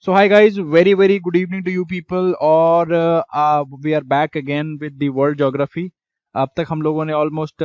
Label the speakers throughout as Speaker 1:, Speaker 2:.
Speaker 1: So hi guys, very good evening to you people और we are back again with the world geography। अब तक हम लोगों ने ऑलमोस्ट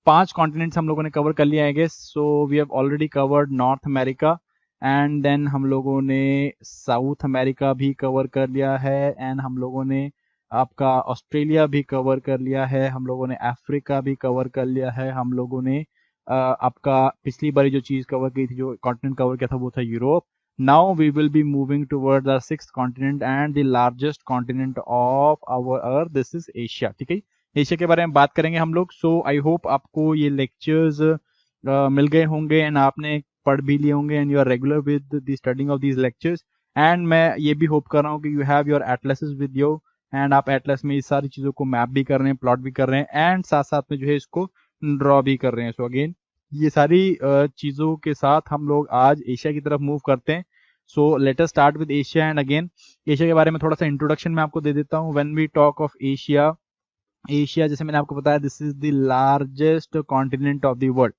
Speaker 1: 5 कॉन्टिनेंट्स हम लोगों ने कवर कर लिया है guess. So we have already covered North America and then हम लोगों ने साउथ अमेरिका भी कवर कर लिया है एंड हम लोगों ने आपका ऑस्ट्रेलिया भी कवर कर लिया है, हम लोगों ने अफ्रीका भी कवर कर लिया है, हम लोगों ने आपका पिछली बारी जो चीज़ कवर की थी, जो कॉन्टिनेंट कवर किया था वो था Europe. Now we will be moving towards the sixth continent and the largest continent of our earth. This is Asia। ठीक है, एशिया के बारे में बात करेंगे हम लोग। सो आई होप आपको ये लेक्चर्स मिल गए होंगे एंड आपने पढ़ भी लिए होंगे and you are regular with the studying of these lectures. And मैं ये भी होप कर रहा हूँ कि you have your atlases with you and आप एटलस में इस सारी चीज़ों को मैप भी कर रहे हैं, प्लॉट भी कर रहे हैं एंड साथ साथ में जो है इसको ड्रॉ भी कर रहे हैं। सो अगेन ये सारी चीज़ों के साथ हम लोग आज एशिया की तरफ मूव करते हैं। So let us start with Asia and again Asia के बारे में थोड़ा सा इंट्रोडक्शन मैं आपको दे देता हूँ। When we talk of Asia, Asia जैसे मैंने आपको बताया this is the largest continent of the world.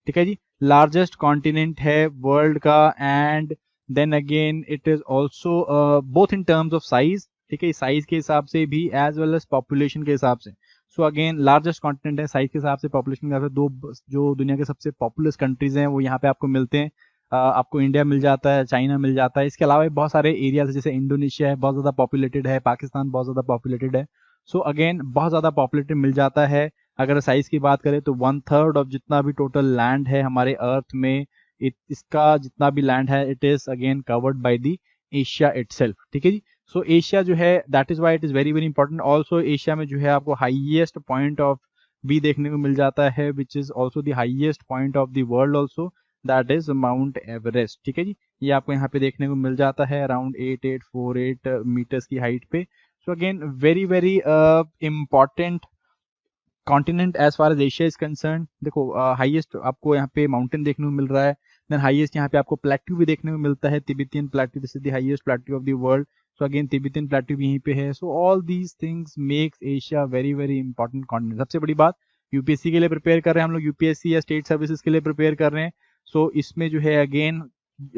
Speaker 1: ठीक है जी, लार्जेस्ट कॉन्टिनेंट है वर्ल्ड का and then again it is also both in terms of size. ठीक है, साइज के हिसाब से भी एज वेल एज पॉपुलेशन के हिसाब से। सो अगेन लार्जेस्ट कॉन्टिनेंट है, साइज के हिसाब से, पॉपुलेशन के हिसाब से। दो जो दुनिया के सबसे पॉपुलस कंट्रीज हैं वो यहाँ पे आपको मिलते हैं। आपको इंडिया मिल जाता है, चाइना मिल जाता है, इसके अलावा भी बहुत सारे एरियाज जैसे इंडोनेशिया है, बहुत ज़्यादा पॉपुलेटेड है, पाकिस्तान बहुत ज़्यादा पॉपुलेटेड है। सो अगेन बहुत ज़्यादा पॉपुलेटेड मिल जाता है। अगर साइज की बात करें तो 1/3 ऑफ जितना भी टोटल लैंड है हमारे अर्थ में, इसका जितना भी लैंड है it is again covered by the Asia itself. ठीक है जी, सो एशिया जो है that is why it is very important. Also Asia में जो है आपको हाइएस्ट पॉइंट ऑफ भी देखने को मिल जाता है which is also the highest point of the world also, that is mount Everest. ठीक है जी, ये आपको यहाँ पे देखने को मिल जाता है अराउंड 8848 मीटर्स की हाइट पे। So again very important continent as far as Asia is concern. देखो हाईएस्ट आपको यहाँ पे माउंटेन देखने को मिल रहा है, देन हाईएस्ट यहाँ पे आपको प्लेट्यू भी देखने को मिलता है, Tibetan plateau, this is the highest plateau of the world. So again Tibetan plateau भी यहीं पे है। So all these things makes Asia very important continent. सबसे बड़ी बात, यूपीएससी के लिए प्रिपेयर कर रहे हैं हम लोग, यूपीएससी या स्टेट सर्विसेज के लिए प्रिपेयर कर रहे हैं। सो इसमें जो है अगेन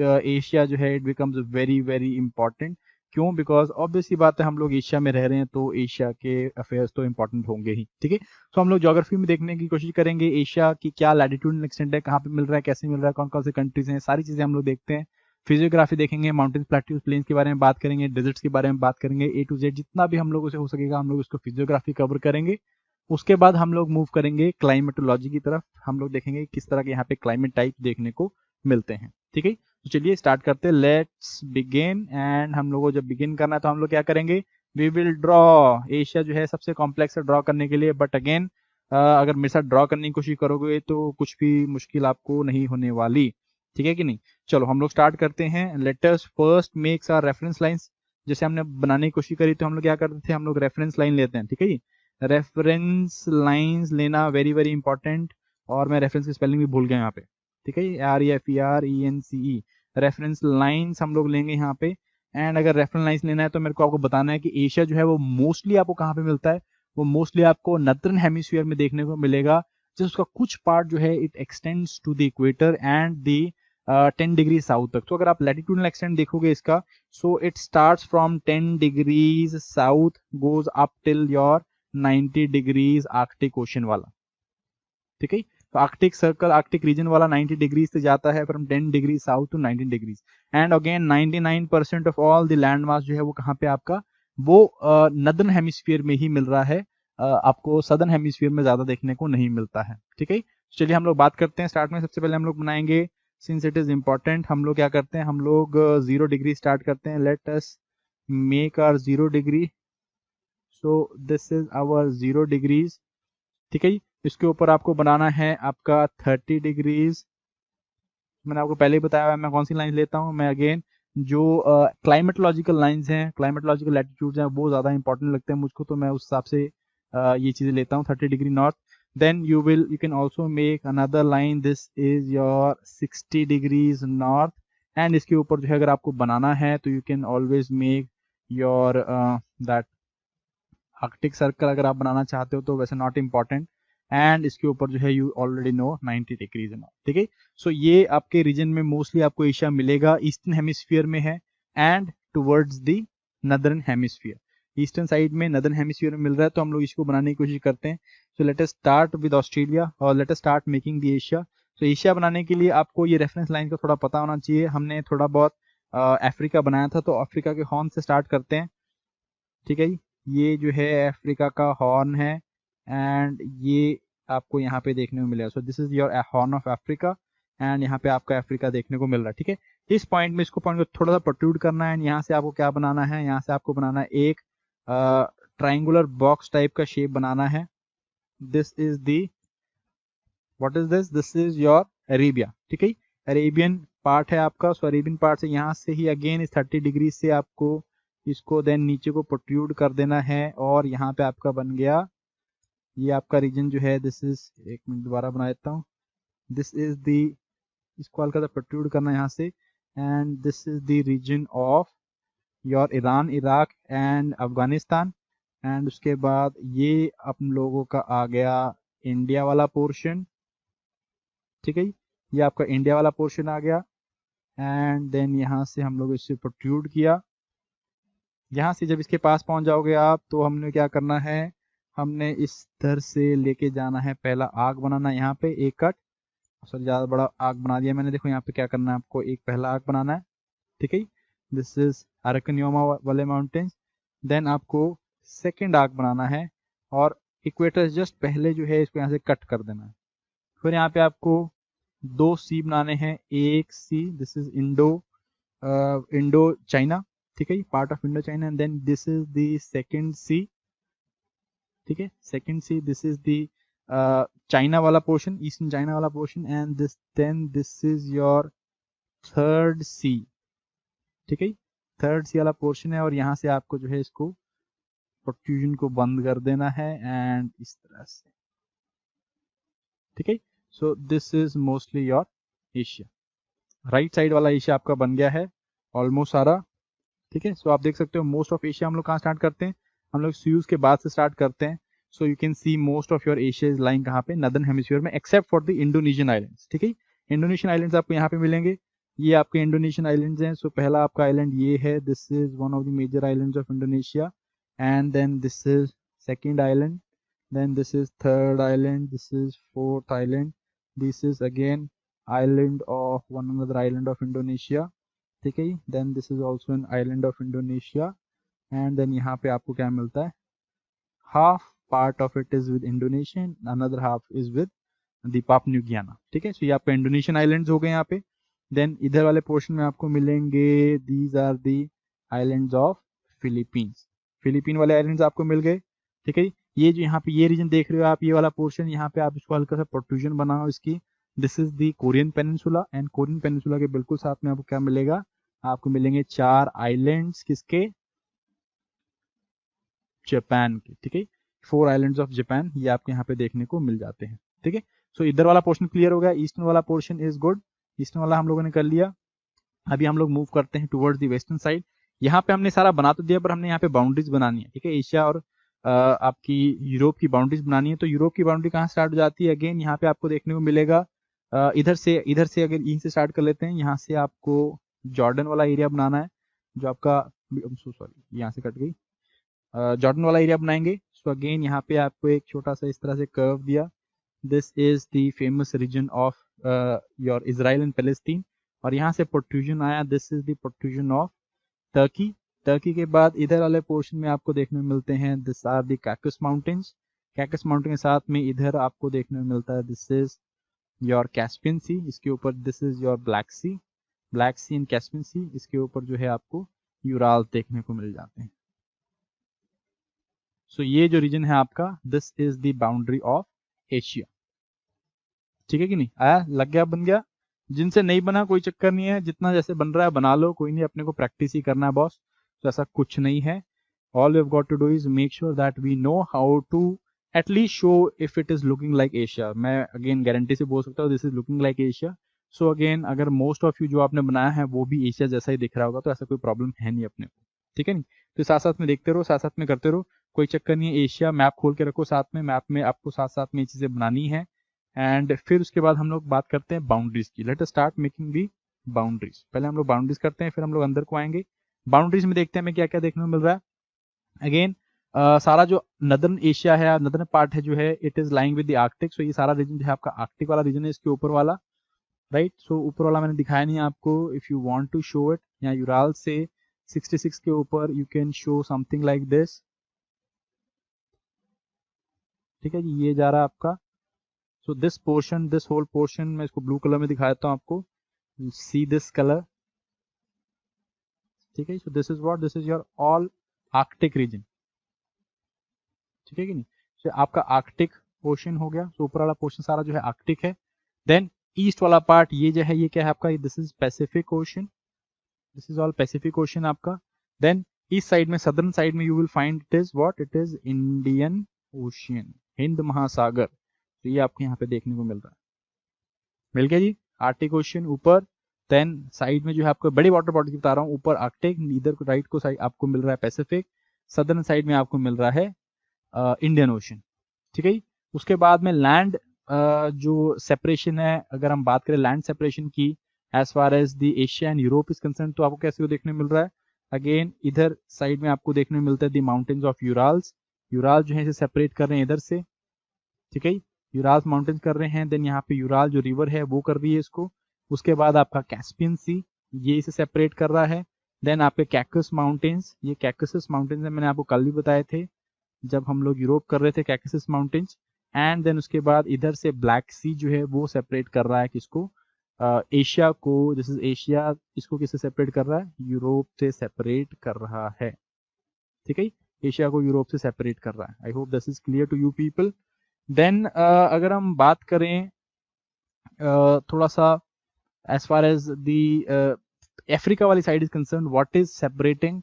Speaker 1: एशिया जो है इट बिकम्स वेरी इंपॉर्टेंट। क्यों? बिकॉज ऑब्वियस सी बात है, हम लोग एशिया में रह रहे हैं तो एशिया के अफेयर्स तो इंपॉर्टेंट होंगे ही। ठीक है, सो हम लोग ज्योग्राफी में देखने की कोशिश करेंगे एशिया की क्या लैटिट्यूड एक्सटेंट है, कहाँ पे मिल रहा है, कैसे मिल रहा है, कौन कौन से कंट्रीज हैं, सारी चीजें हम लोग देखते हैं। फिजियोग्राफी देखेंगे, माउंटेन प्लेट्यूज प्लेन्स के बारे में बात करेंगे, डेजर्ट्स के बारे में बात करेंगे, ए टू जेड जितना भी हम लोगों से हो सकेगा हम लोग उसको फिजियोग्राफी कवर करेंगे। उसके बाद हम लोग मूव करेंगे क्लाइमेटोलॉजी की तरफ, हम लोग देखेंगे किस तरह के यहाँ पे क्लाइमेट टाइप देखने को मिलते हैं। ठीक है, तो चलिए स्टार्ट करते हैं, लेट्स बिगिन। एंड हम लोगों को जब बिगिन करना है तो हम लोग क्या करेंगे, वी विल ड्रॉ। एशिया जो है सबसे कॉम्प्लेक्स है ड्रॉ करने के लिए, बट अगेन अगर मेरे साथ ड्रॉ करने की कोशिश करोगे तो कुछ भी मुश्किल आपको नहीं होने वाली। ठीक है कि नहीं? चलो हम लोग स्टार्ट करते हैं। Let us first makes our reference lines. जैसे हमने बनाने की कोशिश करी तो हम लोग क्या करते थे, हम लोग रेफरेंस लाइन लेते हैं। ठीक है जी, रेफरेंस लाइंस लेना वेरी इंपॉर्टेंट। और मैं रेफरेंस की स्पेलिंग भी भूल गया यहाँ पे। ठीक है, REFERENCE, रेफरेंस लाइंस हम लोग लेंगे यहाँ पे। एंड अगर रेफरेंस लाइंस लेना है तो मेरे को आपको बताना है कि एशिया जो है वो मोस्टली आपको कहाँ पे मिलता है, वो मोस्टली आपको नॉर्दर्न हेमिस्फीयर में देखने को मिलेगा। जैसे उसका कुछ पार्ट जो है it extends to the equator and the 10 degree south तक। तो अगर आप लैटिट्यूडनल एक्सटेंड देखोगे इसका, so it starts from 10 degrees south goes up till your 90 degrees Arctic Ocean वाला। ठीक है, तो आर्कटिक सर्कल, आर्कटिक रीजन वाला 90 डिग्रीज से जाता है from 10 degree south to 19 degrees. And again 99% of all the land mass जो है वो कहाँ पे आपका, वो नदर्न हेमिस्फीयर में ही मिल रहा है। आपको सदर्न हेमिस्फीयर में ज्यादा देखने को नहीं मिलता है। ठीक है, चलिए हम लोग बात करते हैं। स्टार्ट में सबसे पहले हम लोग बनाएंगे, सिंस इट इज इंपॉर्टेंट, हम लोग क्या करते हैं, हम लोग 0 डिग्री स्टार्ट करते हैं। Let us make our 0 degree. So this is our 0 degrees. ठीक है जी, इसके ऊपर आपको बनाना है आपका 30 डिग्रीज। मैंने आपको पहले ही बताया हुआ है मैं कौन सी लाइन लेता हूँ। मैं अगेन जो क्लाइमेटोलॉजिकल लाइंस हैं, क्लाइमेटोलॉजिकल लैटिट्यूड्स हैं, वो ज़्यादा इंपॉर्टेंट लगते हैं मुझको, तो मैं उस हिसाब से ये चीज़ें लेता हूँ। 30 degree north, then you can also make another line, this is your 60 degrees north. And इसके ऊपर जो है अगर आपको बनाना है तो you can always make your that Arctic Circle अगर आप बनाना चाहते हो तो, वैसे नॉट इम्पॉर्टेंट। एंड इसके ऊपर जो है you already know 90 degrees north. ठीक है, सो ये आपके रीजन में मोस्टली आपको एशिया मिलेगा, ईस्टर्न हेमिस्फीयर में है। And towards the northern hemisphere, eastern side में नदर्न हेमिस्फीयर में मिल रहा है, तो हम लोग इसको बनाने की कोशिश करते हैं। So let us start with Australia और let us start making the Asia. तो एशिया बनाने के लिए आपको ये रेफरेंस लाइन का थोड़ा पता होना चाहिए। हमने थोड़ा बहुत अफ्रीका बनाया था, तो अफ्रीका के हॉर्न से स्टार्ट करते हैं, ठीक है जी। ये जो है अफ्रीका का हॉर्न है एंड ये आपको यहाँ पे देखने को मिलेगा। सो this is your horn of Africa and यहाँ पे आपका अफ्रीका देखने को मिल रहा है, ठीक है। इस पॉइंट में इसको पॉइंट को थोड़ा सा प्रोट्रूड करना है एंड यहाँ से आपको क्या बनाना है, यहाँ से आपको बनाना है एक ट्राइंगुलर बॉक्स टाइप का शेप बनाना है। This is the what is this is your Arabia, ठीक है। अरेबियन पार्ट है आपका। सो अरेबियन पार्ट से यहाँ से ही अगेन इस 30 डिग्री से आपको इसको देन नीचे को प्रोट्रूड कर देना है और यहाँ पे आपका बन गया ये आपका रीजन जो है। दिस इज, एक मिनट दोबारा बना देता हूँ। दिस इज दी, इसको हल्का सा प्रोट्रूड करना है यहाँ से and this is the region of your Iran, Iraq and Afghanistan. And उसके बाद ये अपन लोगों का आ गया इंडिया वाला पोर्शन, ठीक है। ये आपका इंडिया वाला पोर्शन आ गया एंड देन यहाँ से हम लोग इसे प्रोट्रूड किया। यहाँ से जब इसके पास पहुंच जाओगे आप, तो हमने क्या करना है, हमने इस तरह से लेके जाना है। पहला आग बनाना है यहाँ पे एक कट, सॉरी ज़्यादा बड़ा आग बना दिया मैंने। देखो यहाँ पे क्या करना है आपको, एक पहला आग बनाना है, ठीक है। दिस इज अरकनियोमा वाले माउंटेन्स। देन आपको सेकेंड आग बनाना है और इक्वेटर जस्ट पहले जो है इसको यहाँ से कट कर देना है। फिर यहाँ पे आपको दो सी बनाने हैं। एक sea, this is Indo China, ठीक है, part of Indo China. And then this is the second sea, ठीक है, second sea, this is the China वाला पोर्शन, ईस्टर्न चाइना वाला portion. And this then this is your third sea, ठीक है, third C वाला portion है। और यहाँ से आपको जो है इसको प्रोट्रूजन को बंद कर देना है एंड इस तरह से, ठीक है। So this is mostly your Asia. Right side वाला एशिया आपका बन गया है ऑलमोस्ट सारा, ठीक है। सो आप देख सकते हो मोस्ट ऑफ एशिया हम लोग कहाँ स्टार्ट करते हैं, हम लोग सुएज के बाद से स्टार्ट करते हैं। So you can C most of your Asia is lying कहाँ पे, नदर्न हेमिस्फीयर में, except for the Indonesian islands, ठीक है। इंडोनेशियन आइलैंड्स आपको यहाँ पे मिलेंगे, ये आपके इंडोनेशियन आइलैंड्स हैं। सो पहला आपका आइलैंड ये है, this is one of the major islands of Indonesia. And then this is second island, then this is third island, this is fourth island, this is again island of one another island of Indonesia, ठीक है। then this is also an island of Indonesia and then यहाँ पे आपको क्या मिलता है, half part of it is with Indonesia and another half is with the Papua New Guiana, ठीक है। so ये आपका इंडोनेशियन आइलैंड्स हो गए यहाँ पे। देन इधर वाले पोर्शन में आपको मिलेंगे these are the islands of Philippines, Philippine वाले आइलैंड्स आपको मिल गए, ठीक है। ये जो यहाँ पे ये रीजन देख रहे हो आप, ये वाला पोर्शन, यहाँ पे आप इसको हल्का सा प्रोट्रूजन बनाओ इसकी। This is the Korean peninsula and Korean peninsula के बिल्कुल साथ में आपको क्या मिलेगा, आपको मिलेंगे 4 आइलैंड्स, किसके, जापान के, ठीक है। 4 आइलैंड्स ऑफ जापान ये आपको यहाँ पे देखने को मिल जाते हैं, ठीक है। सो इधर वाला पोर्शन क्लियर हो गया, ईस्टर्न वाला पोर्शन इज गुड, ईस्टर्न वाला हम लोगों ने कर लिया। अभी हम लोग मूव करते हैं टुवर्ड्स द वेस्टर्न साइड। यहाँ पे हमने सारा बना तो दिया, पर हमने यहाँ पे बाउंड्रीज बनानी है, ठीक है। एशिया और आपकी यूरोप की बाउंड्रीज बनानी है। तो यूरोप की बाउंड्री कहाँ स्टार्ट हो जाती है, अगेन यहाँ पे आपको देखने को मिलेगा इधर से अगर यहीं से स्टार्ट कर लेते हैं, यहाँ से आपको जॉर्डन वाला एरिया बनाना है, जो आपका सॉरी यहाँ से कट गई, जॉर्डन वाला एरिया बनाएंगे। सो अगेन यहाँ पे आपको एक छोटा सा इस तरह से कर्व दिया, this is the famous region of your Israel and Palestine. और यहाँ से प्रोट्रूजन आया, this is the protrusion of Turkey. Turkey के बाद इधर वाले पोर्शन में आपको देखने को मिलते हैं, this are the Caucasus mountains. Caucasus mountain के साथ में इधर आपको देखने को मिलता है, this is your Caspian Sea, इसके ऊपर this is your Black Sea, Black Sea and Caspian Sea, इसके ऊपर जो है आपको यूराल देखने को मिल जाते हैं। सो ये जो रीजन है आपका, this is the boundary of Asia, ठीक है कि नहीं, आया, लग गया, बन गया। जिनसे नहीं बना कोई चक्कर नहीं है, जितना जैसे बन रहा है बना लो, कोई नहीं, अपने को प्रैक्टिस ही करना है बॉस। तो ऐसा कुछ नहीं है, all we have got to do is make sure that we know how to at least show if it is looking like Asia. मैं अगेन गारंटी से बोल सकता हूँ this is looking like Asia. So again अगर most of you जो आपने बनाया है वो भी एशिया जैसा ही दिख रहा होगा, तो ऐसा कोई प्रॉब्लम है नहीं अपने को, ठीक है नहीं। तो साथ साथ में देखते रहो, साथ साथ में करते रहो, कोई चक्कर नहीं है। एशिया मैप खोल के रखो साथ में, मैप में आपको साथ साथ में ये चीजें बनानी है। एंड फिर उसके बाद हम लोग बात करते हैं बाउंड्रीज की। Late us start making the boundaries. पहले हम लोग बाउंड्रीज करते हैं, फिर हम लोग अंदर को आएंगे बाउंड्रीज में देखते हैं हमें क्या क्या देखने को मिल रहा है। अगेन सारा जो नदर्न एशिया है, नदर्न पार्ट है जो है, it is lying with the Arctic. So ये सारा रीजन जो है आपका आर्कटिक वाला रीजन है, इसके ऊपर वाला, राइट। सो ऊपर वाला मैंने दिखाया नहीं आपको। If you want to show it, या यूराल से 66 के ऊपर you can show something like this, ठीक है जी। ये जा रहा है आपका, so this portion, this whole portion, मैं इसको ब्लू कलर में दिखा देता हूँ आपको, सी दिस कलर, ठीक है। So this is what, this is your all Arctic region, ठीक है कि नहीं। so, आपका आर्कटिक पोर्शन हो गया। सो ऊपर वाला पोर्शन सारा जो है आर्कटिक है। देन ईस्ट वाला पार्ट ये जो है, ये क्या है आपका, this is Pacific ocean, this is all Pacific ocean आपका। देन ईस्ट साइड में, सदर्न साइड में you will find it is what, it is Indian ocean, Hind महासागर। तो ये आपको यहाँ पे देखने को मिल रहा है, मिल गया जी, आर्टिक ओशियन ऊपर। देन साइड में जो है आपको बड़ी वाटर बॉडी बता रहा हूँ, ऊपर आर्कटिक, इधर को राइट को साइड आपको मिल रहा है पैसिफिक, सदर्न साइड में आपको मिल रहा है इंडियन ओशन, ठीक है। उसके बाद में लैंड जो सेपरेशन है, अगर हम बात करें लैंड सेपरेशन की, as far as the Asia and Europe is concern, तो आपको कैसे देखने मिल रहा है। अगेन इधर साइड में आपको देखने मिलता है the mountains of Urals, Ural जो है इसे सेपरेट कर रहे हैं इधर से, ठीक है। यूराल्स माउंटेन्स कर रहे हैं। देन यहाँ पे यूराल जो रिवर है वो कर रही है इसको। उसके बाद आपका कैस्पियन सी, ये इसे सेपरेट कर रहा है। देन आपके कैकस माउंटेन्स, ये कैकसस माउंटेन्स है, मैंने आपको कल भी बताए थे जब हम लोग यूरोप कर रहे थे, कैकसस माउंटेन्स। एंड देन उसके बाद इधर से ब्लैक सी जो है वो सेपरेट कर रहा है किसको, एशिया को, दिस इज एशिया, इसको किससे सेपरेट कर रहा है, यूरोप से सेपरेट कर रहा है, ठीक है। एशिया को यूरोप से सेपरेट कर रहा है। I hope this is clear to you people. Then अगर हम बात करें थोड़ा सा as far as the Africa वाली side is concern, what is separating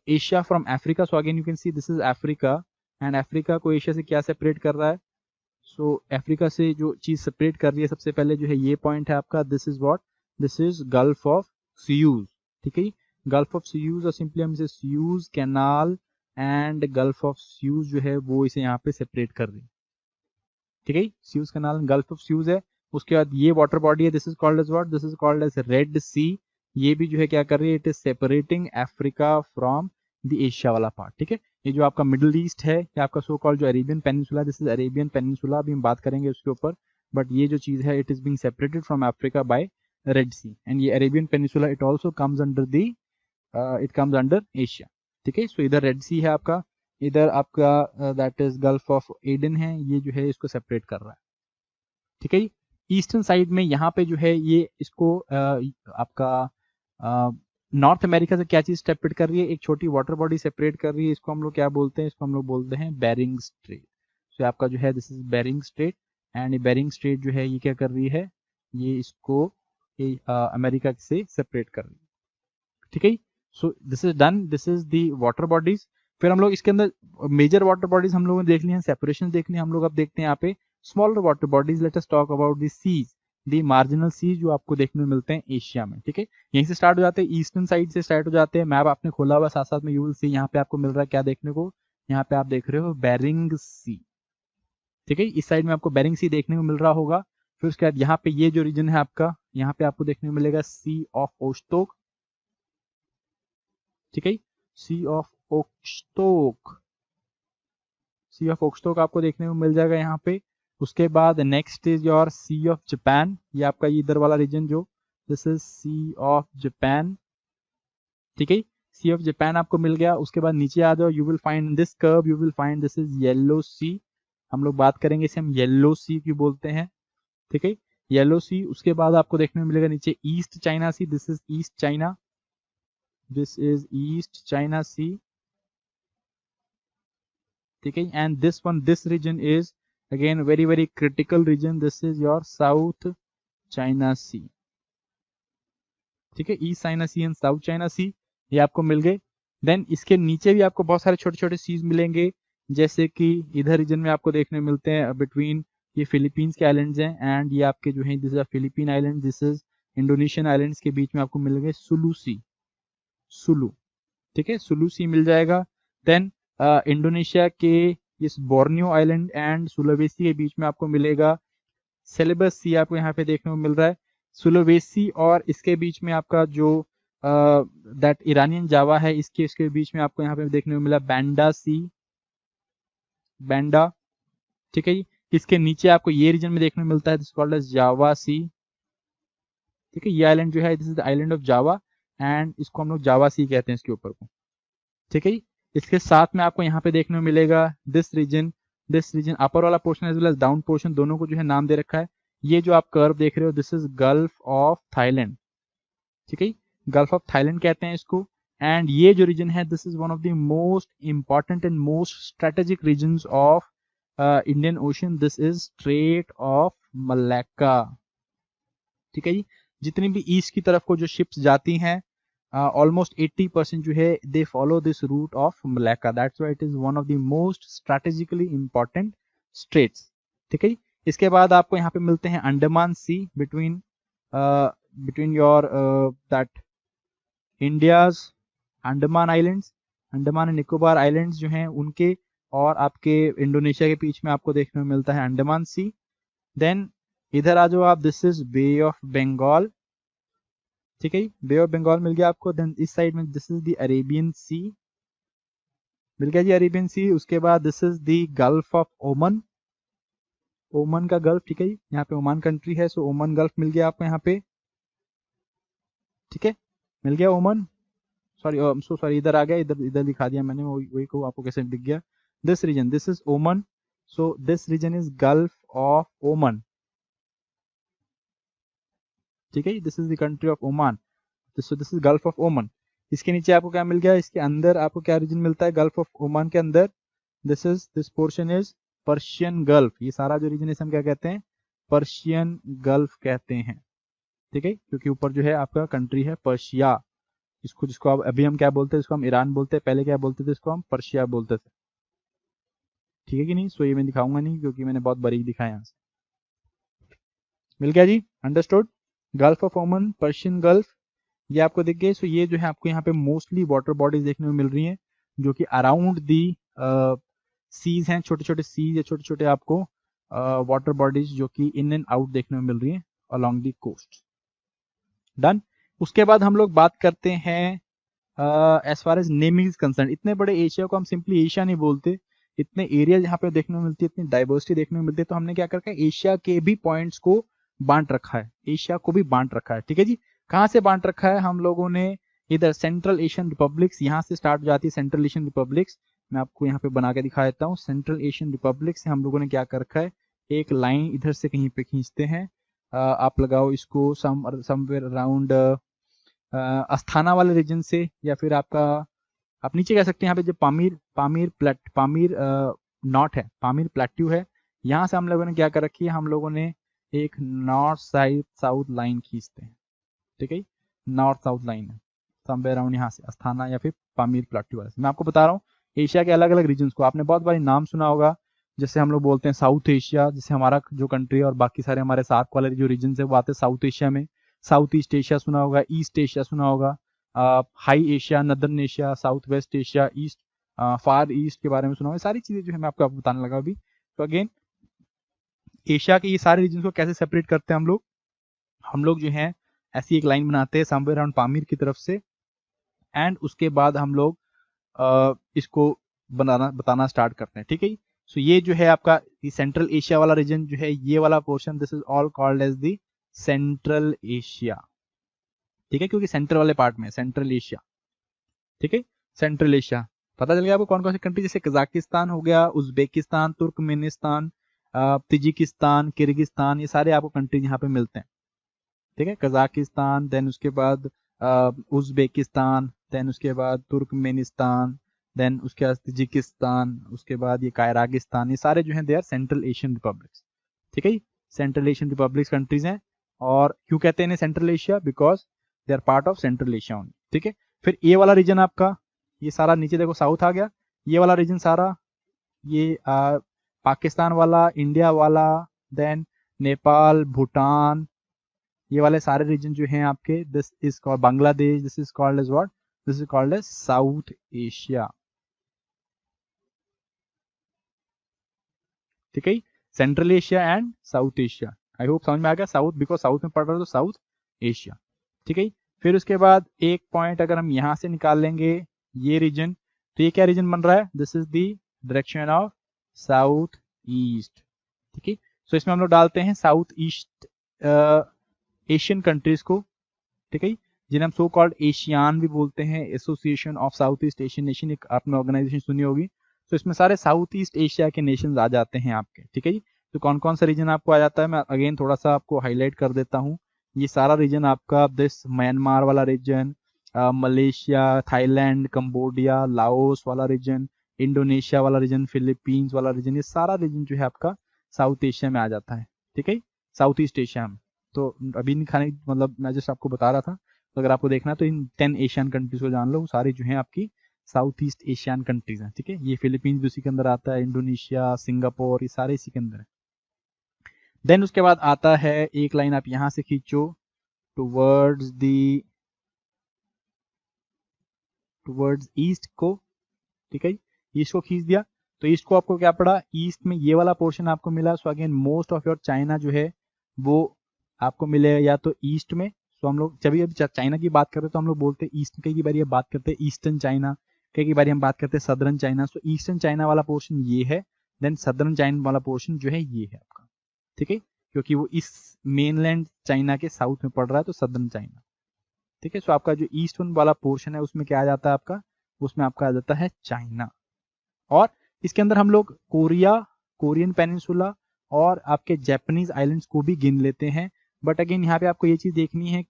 Speaker 1: Asia from Africa. So again you can see this is Africa, and Africa को Asia से क्या सेपरेट कर रहा है। सो अफ्रीका से जो चीज सेपरेट कर रही है सबसे पहले जो है ये पॉइंट है आपका, this is what, this is Gulf of Suez, ठीक है। गल्फ ऑफ सुयूज, और सिंपली हम इसे Suez canal and Gulf of Suez जो है वो इसे यहाँ पे सेपरेट कर रही है, ठीक है। Suez canal, gulf of Suez है। उसके बाद ये वाटर बॉडी है, this is called as what, this is called as red sea. ये भी जो है क्या कर रही है, it is separating Africa from the Asia वाला पार्ट, ठीक है। ये जो आपका मिडिल ईस्ट है, या आपका सो कॉल्ड जो Arabian peninsula, this is Arabian peninsula, अभी हम बात करेंगे उसके ऊपर। बट ये जो चीज है, it is being separated from Africa by red sea, and ये Arabian peninsula it also comes under the, it comes under Asia, ठीक है। सो इधर रेड सी है आपका, इधर आपका that is Gulf of Aden है, ये जो है इसको सेपरेट कर रहा है, ठीक है। ईस्टर्न साइड में यहाँ पे जो है ये इसको आपका नॉर्थ अमेरिका से क्या चीज सेपरेट कर रही है, एक छोटी वाटर बॉडी सेपरेट कर रही है। इसको हम लोग क्या बोलते हैं, इसको हम लोग बोलते हैं बेरिंग स्ट्रेट। सो आपका जो है this is Bering Strait, and ये बेरिंग स्ट्रेट जो है ये क्या कर रही है, ये इसको अमेरिका से सेपरेट कर रही है, ठीक है। So this is done, this is the water bodies. फिर हम लोग इसके अंदर मेजर वाटर बॉडीज हम लोगों ने देख ली हैं, सेपरेशन देख ली, हम लोग अब देखते हैं यहाँ पे smaller water bodies. Let us talk about the seas, the marginal seas जो आपको देखने को मिलते हैं एशिया में, ठीक है। यहीं से स्टार्ट हो जाते हैं, ईस्टर्न साइड से स्टार्ट हो जाते हैं। मैप आपने खोला हुआ साथ साथ में, यू विल सी यहाँ पे आपको मिल रहा है क्या देखने को, यहाँ पे आप देख रहे हो बेरिंग सी, ठीक है। इस साइड में आपको बेरिंग सी देखने को मिल रहा होगा। फिर उसके बाद यहाँ पे ये जो रीजन है आपका, यहाँ पे आपको देखने को मिलेगा सी ऑफ ओस्टोक, ठीक है। सी ऑफ ओक्सटोक, सी ऑफ ओक्सटोक आपको देखने को मिल जाएगा यहाँ पे। उसके बाद next is your Sea of Japan, ये आपका ये इधर वाला रीजन जो, this is Sea of Japan, ठीक है। सी ऑफ जापान आपको मिल गया। उसके बाद नीचे आ जाओ, you will find this curve, you will find this is yellow sea. हम लोग बात करेंगे इसे हम येलो सी क्यों बोलते हैं, ठीक है, येलो सी। उसके बाद आपको देखने को मिलेगा नीचे east China sea, this is east China, this is east China sea, ठीक है। And this one, this region is again very very critical region, this is your south China sea, ठीक है। East China sea and south China sea ये आपको मिल गए। Then इसके नीचे भी आपको बहुत सारे छोटे छोटे सीज मिलेंगे, जैसे कि इधर रीजन में आपको देखने मिलते हैं बिटवीन, ये फिलीपींस के आइलैंड्स हैं, एंड ये आपके जो है this is Philippine island, this is Indonesian islands के बीच में आपको मिलेंगे सुलू सी, सुलू, ठीक है, सुलू सी मिल जाएगा। देन इंडोनेशिया के इस बोर्नियो आइलैंड एंड सुलोवेसी के बीच में आपको मिलेगा सेलेबस सी, आपको यहाँ पे देखने को मिल रहा है। सुलोवेसी और इसके बीच में आपका जो दैट ईरानियन जावा है, इसके बीच में आपको यहाँ पे देखने को मिला बैंडा सी, बैंडा, ठीक है जी। इसके नीचे आपको ये रीजन में देखने को मिलता है, दिस कॉल्ड एज जावा सी, ठीक है। ये आइलैंड जो है this is the island of Java and इसको हम लोग जावा सी कहते हैं इसके ऊपर को, ठीक है जी। इसके साथ में आपको यहाँ पे देखने को मिलेगा दिस रीजन अपर वाला portion as well as down portion, दोनों को जो है नाम दे रखा है। ये जो आप कर्व देख रहे हो this is Gulf of Thailand, ठीक है। गल्फ ऑफ थाईलैंड कहते हैं इसको। एंड ये जो रीजन है this is one of the most important and most strategic regions of Indian Ocean, this is Strait of Malacca, ठीक है जी। जितनी भी ईस्ट की तरफ को जो शिप्स जाती हैं ऑलमोस्ट 80% जो है they follow this route of Malacca, that's why it is one of the most strategically important straits, ठीक है जी। इसके बाद आपको यहाँ पे मिलते हैं Andaman sea between between your that India's Andaman islands, Andaman and Nicobar islands जो हैं उनके और आपके इंडोनेशिया के बीच में आपको देखने को मिलता है अंडमान सी। देन इधर आ जाओ आप, this is Bay of Bengal, ठीक है। बे ऑफ बंगाल मिल गया आपको। देन इस साइड में दिस इज द अरेबियन सी, मिल गया जी अरेबियन सी। उसके बाद this is the gulf of ओमन, ओमन का गल्फ, ठीक है जी। यहाँ पे ओमान कंट्री है, सो ओमन गल्फ मिल गया आपको यहाँ पे, ठीक है। मिल गया ओमन, सॉरी सो सॉरी इधर आ गया, इधर इधर दिखा दिया मैंने, वही को आपको कैसे दिख गया। This reason this is Oman, so this region is Gulf of Oman, ठीक है। This is the country of Oman, this is Gulf of Oman. इसके नीचे आपको क्या मिल गया, इसके अंदर आपको क्या रीजन मिलता है गल्फ ऑफ ओमान के अंदर, this portion is Persian gulf. ये सारा जो रीजन है हम क्या कहते हैं, पर्शियन गल्फ कहते हैं, ठीक है। क्योंकि ऊपर जो है आपका कंट्री है पर्शिया, इसको जिसको आप अभी हम क्या बोलते हैं, इसको हम ईरान बोलते हैं, पहले क्या बोलते थे, इसको हम पर्शिया बोलते थे, ठीक है कि नहीं। सो ये मैं दिखाऊंगा नहीं क्योंकि मैंने बहुत बारीक दिखाया यहाँ से। मिल गया जी, अंडरस्टूड। गल्फ ऑफ ओमन, पर्शियन गल्फ, ये आपको दिख गए। सो ये जो है आपको यहाँ पे मोस्टली वाटर बॉडीज देखने को मिल रही हैं जो कि अराउंड दी सीज हैं, छोटे छोटे सीज या छोटे छोटे आपको वाटर बॉडीज जो कि इन एंड आउट देखने को मिल रही हैं अलोंग दी कोस्ट। डन। उसके बाद हम लोग बात करते हैं as far as naming is concern. इतने बड़े एशिया को हम सिंपली एशिया नहीं बोलते, इतने एरिया यहाँ पे देखने को मिलती है, इतनी डाइवर्सिटी देखने को मिलती है, तो हमने क्या कर रखा है, एशिया के भी पॉइंट्स को बांट रखा है, एशिया को भी बांट रखा है, ठीक है जी। कहाँ से बांट रखा है हम लोगों ने, इधर सेंट्रल एशियन रिपब्लिक्स, यहाँ से स्टार्ट हो जाती है सेंट्रल एशियन रिपब्लिक्स। मैं आपको यहाँ पे बना के दिखा देता हूँ। सेंट्रल एशियन रिपब्लिक से हम लोगों ने क्या कर रखा है, एक लाइन इधर से कहीं पे खींचते हैं, आप लगाओ इसको समवेयर अराउंड अस्थाना वाले रीजन से, या फिर आपका आप नीचे कह सकते हैं यहाँ पे जो पामीर नॉट है, पामीर प्लेट्यू है, यहाँ से हम लोगों ने क्या कर रखी है, हम लोगों ने एक नॉर्थ साइड साउथ लाइन खींचते हैं, ठीक है। नॉर्थ साउथ लाइन है समवेयर अराउंड यहाँ से अस्थाना या फिर पामीर प्लेट्यू वाले से। मैं आपको बता रहा हूँ एशिया के अलग अलग रीजन को आपने बहुत बार नाम सुना होगा, जैसे हम लोग बोलते हैं साउथ एशिया, जैसे हमारा जो कंट्री है और बाकी सारे हमारे साथ वाले जो रीजन है वो आते हैं साउथ एशिया में। साउथ ईस्ट एशिया सुना होगा, ईस्ट एशिया सुना होगा, high Asia, northern Asia, south west Asia, east far east के बारे में सुना होगा। सारी चीजें जो है मैं आपको बताने लगा अभी। तो अगेन एशिया के ये सारे रीजन को कैसे सेपरेट करते हैं हम लोग जो है ऐसी एक लाइन बनाते हैं समवेयर अराउंड पामीर की तरफ से, एंड उसके बाद हम लोग इसको बताना स्टार्ट करते हैं, ठीक है। सो ये जो है आपका सेंट्रल एशिया वाला रीजन जो है, ये वाला portion this is all called as the Central Asia, ठीक है, क्योंकि सेंट्रल वाले पार्ट में सेंट्रल एशिया, ठीक है। सेंट्रल एशिया पता चल गया आपको कौन कौन सी कंट्री, जैसे कजाकिस्तान हो गया, उज्बेकिस्तान, तुर्कमेनिस्तान, तजिकिस्तान, किर्गिस्तान, ये सारे आपको कंट्रीज यहाँ पे मिलते हैं, ठीक है। कजाकिस्तान, देन उसके बाद उज्बेकिस्तान, देन उसके बाद तुर्कमेनिस्तान, देन उसके बाद तजिकिस्तान, उसके बाद ये कायरागिस्तान, ये सारे जो हैं they are Central Asian republics, ठीक है। सेंट्रल एशियन रिपब्लिक्स कंट्रीज हैं। और क्यों कहते हैं इन्हें Central Asia, because they are part of Central Asia only, ठीक है। फिर ये वाला रीजन आपका, ये सारा नीचे देखो साउथ आ गया, ये वाला रीजन सारा ये पाकिस्तान वाला, इंडिया वाला, देन नेपाल, भूटान, ये वाले सारे रीजन जो हैं आपके, this is called Bangladesh, this is called as what, this is called as South Asia, ठीक है। Central Asia and South Asia, I hope समझ में आ गया। साउथ बिकॉज साउथ में पड़ रहा है तो साउथ एशिया, ठीक है। फिर उसके बाद एक पॉइंट अगर हम यहाँ से निकाल लेंगे ये रीजन, तो ये क्या रीजन बन रहा है, this is the direction of south east. ठीक है, सो इसमें हम लोग डालते हैं साउथ ईस्ट एशियन कंट्रीज को, ठीक है, जिन्हें हम सो कॉल्ड एशियान भी बोलते हैं, association of south east Asian nation, एक आपने ऑर्गेनाइजेशन सुनी होगी। तो इसमें सारे साउथ ईस्ट एशिया के नेशंस आ जाते हैं आपके, ठीक है जी। तो कौन कौन सा रीजन आपको आ जाता है, मैं अगेन थोड़ा सा आपको हाईलाइट कर देता हूँ। ये सारा रीजन आपका दिस म्यांमार वाला region, Malaysia, Thailand, Cambodia, Laos वाला रीजन, इंडोनेशिया वाला रीजन, फिलीपींस वाला रीजन, ये सारा रीजन जो है आपका साउथ एशिया में आ जाता है, ठीक है, साउथ ईस्ट एशिया में। तो अभी नहीं खाने, मतलब मैं जस्ट आपको बता रहा था, तो अगर आपको देखना है तो इन 10 एशियन कंट्रीज को जान लो, वो सारी जो है आपकी साउथ ईस्ट एशियन कंट्रीज हैं, ठीक है। ये फिलीपींस भी उसी के अंदर आता है, इंडोनेशिया, सिंगापुर, ये सारे इसी के अंदर है। देन उसके बाद आता है एक लाइन आप यहां से खींचो टुवर्ड्स ईस्ट को, ठीक है, ईस्ट को खींच दिया। तो ईस्ट को आपको क्या पड़ा, ईस्ट में ये वाला पोर्शन आपको मिला। So again most of your China जो है वो आपको मिलेगा या तो ईस्ट में। सो हम लोग जब भी चाइना की बात करते हैं तो हम लोग बोलते हैं ईस्ट, कई बार ये बात करते हैं ईस्टर्न चाइना, कई बार हम बात करते हैं सदर्न चाइना। सो ईस्टर्न चाइना वाला पोर्शन ये है, देन सदर्न चाइना वाला पोर्शन जो है ये है आपका, ठीक है, क्योंकि वो इस मेनलैंड चाइना के साउथ में पड़ रहा है, तो सदर्न चाइना, ठीक है। सो आपका जो ईस्टर्न वाला पोर्शन है उसमें क्या आ जाता है आपका, उसमें आपका आ जाता है चाइना। और इसके अंदर हम लोग कोरियन पेनिनसुला और आपके जापानीज आइलैंड्स को भी गिन लेते हैं। बट अगेन यहाँ पे आपको ये चीज देखनी है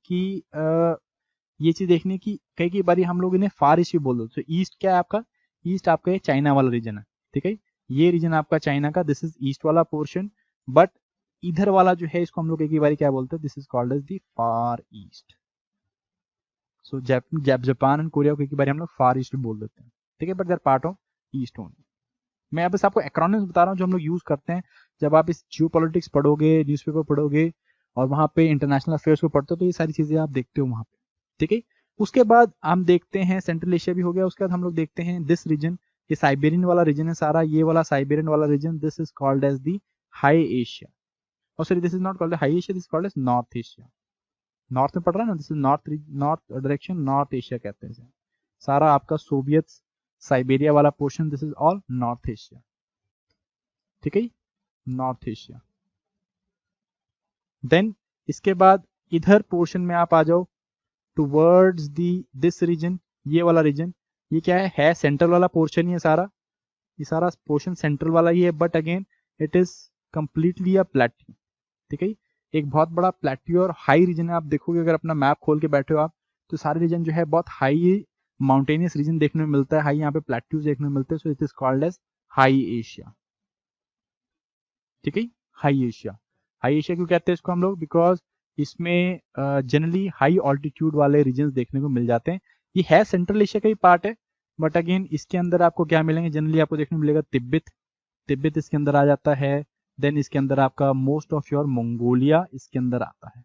Speaker 1: कि कई बार हम लोग इन्हें फार ईस्ट भी बोल देते हैं। तो ईस्ट क्या है आपका, ईस्ट आपका ये चाइना वाला रीजन है, ठीक है, ये रीजन आपका चाइना का, दिस इज ईस्ट वाला पोर्शन। बट इधर वाला जो है इसको हम लोग कई बार क्या बोलते हैं, this is called as the Far East. So Japan and Korea को कई बार हम लोग फार ईस्ट भी बोल देते हैं, ठीक है, but they are part of East only. मैं बस आपको एक्रोनिम्स बता रहा हूँ जो हम लोग यूज करते हैं जब आप इस जियो पॉलिटिक्स पढ़ोगे, न्यूज़पेपर पढ़ोगे और वहां पे इंटरनेशनल अफेयर्स को पढ़ते हो, तो ये सारी चीजें आप देखते हो वहां पे, ठीक है। उसके बाद हम देखते हैं सेंट्रल एशिया भी हो गया। उसके बाद हम लोग देखते हैं दिस रीजन, ये साइबेरियन वाला रीजन है सारा, ये वाला साइबेरियन वाला region, this is called as the high Asia. और sorry, this is not called high Asia, this called as north Asia. North में पड़ रहा है ना, this is north direction, north Asia कहते हैं सारा आपका सोवियत साइबेरिया वाला portion, this is all north Asia, ठीक है, नॉर्थ एशिया। देन इसके बाद इधर पोर्शन में आप आ जाओ टुवर्ड्स दिस रीजन, ये वाला रीजन, ये क्या है सेंट्रल वाला पोर्शन ही है सारा, ये सारा पोर्शन सेंट्रल वाला ही है। But again it is completely a plateau, ठीक है, एक बहुत बड़ा प्लेट्यू और हाई रीजन है। आप देखोगे अगर अपना मैप खोल के बैठे हो आप, तो सारे रीजन जो है बहुत हाई माउंटेनियस रीजन देखने में मिलता है, हाई यहाँ पे प्लेट्यूज देखने में मिलते हैं। So it is called as high Asia, ठीक है, हाई एशिया। हाई एशिया क्यों कहते हैं इसको हम लोग, बिकॉज इसमें जनरली हाई ऑल्टीट्यूड वाले रीजन्स देखने को मिल जाते हैं। ये है सेंट्रल एशिया का ही पार्ट है, बट अगेन इसके अंदर आपको क्या मिलेंगे, जनरली आपको देखने को मिलेगा तिब्बत इसके अंदर आ जाता है। देन इसके अंदर आपका मोस्ट ऑफ योर मंगोलिया इसके अंदर आता है,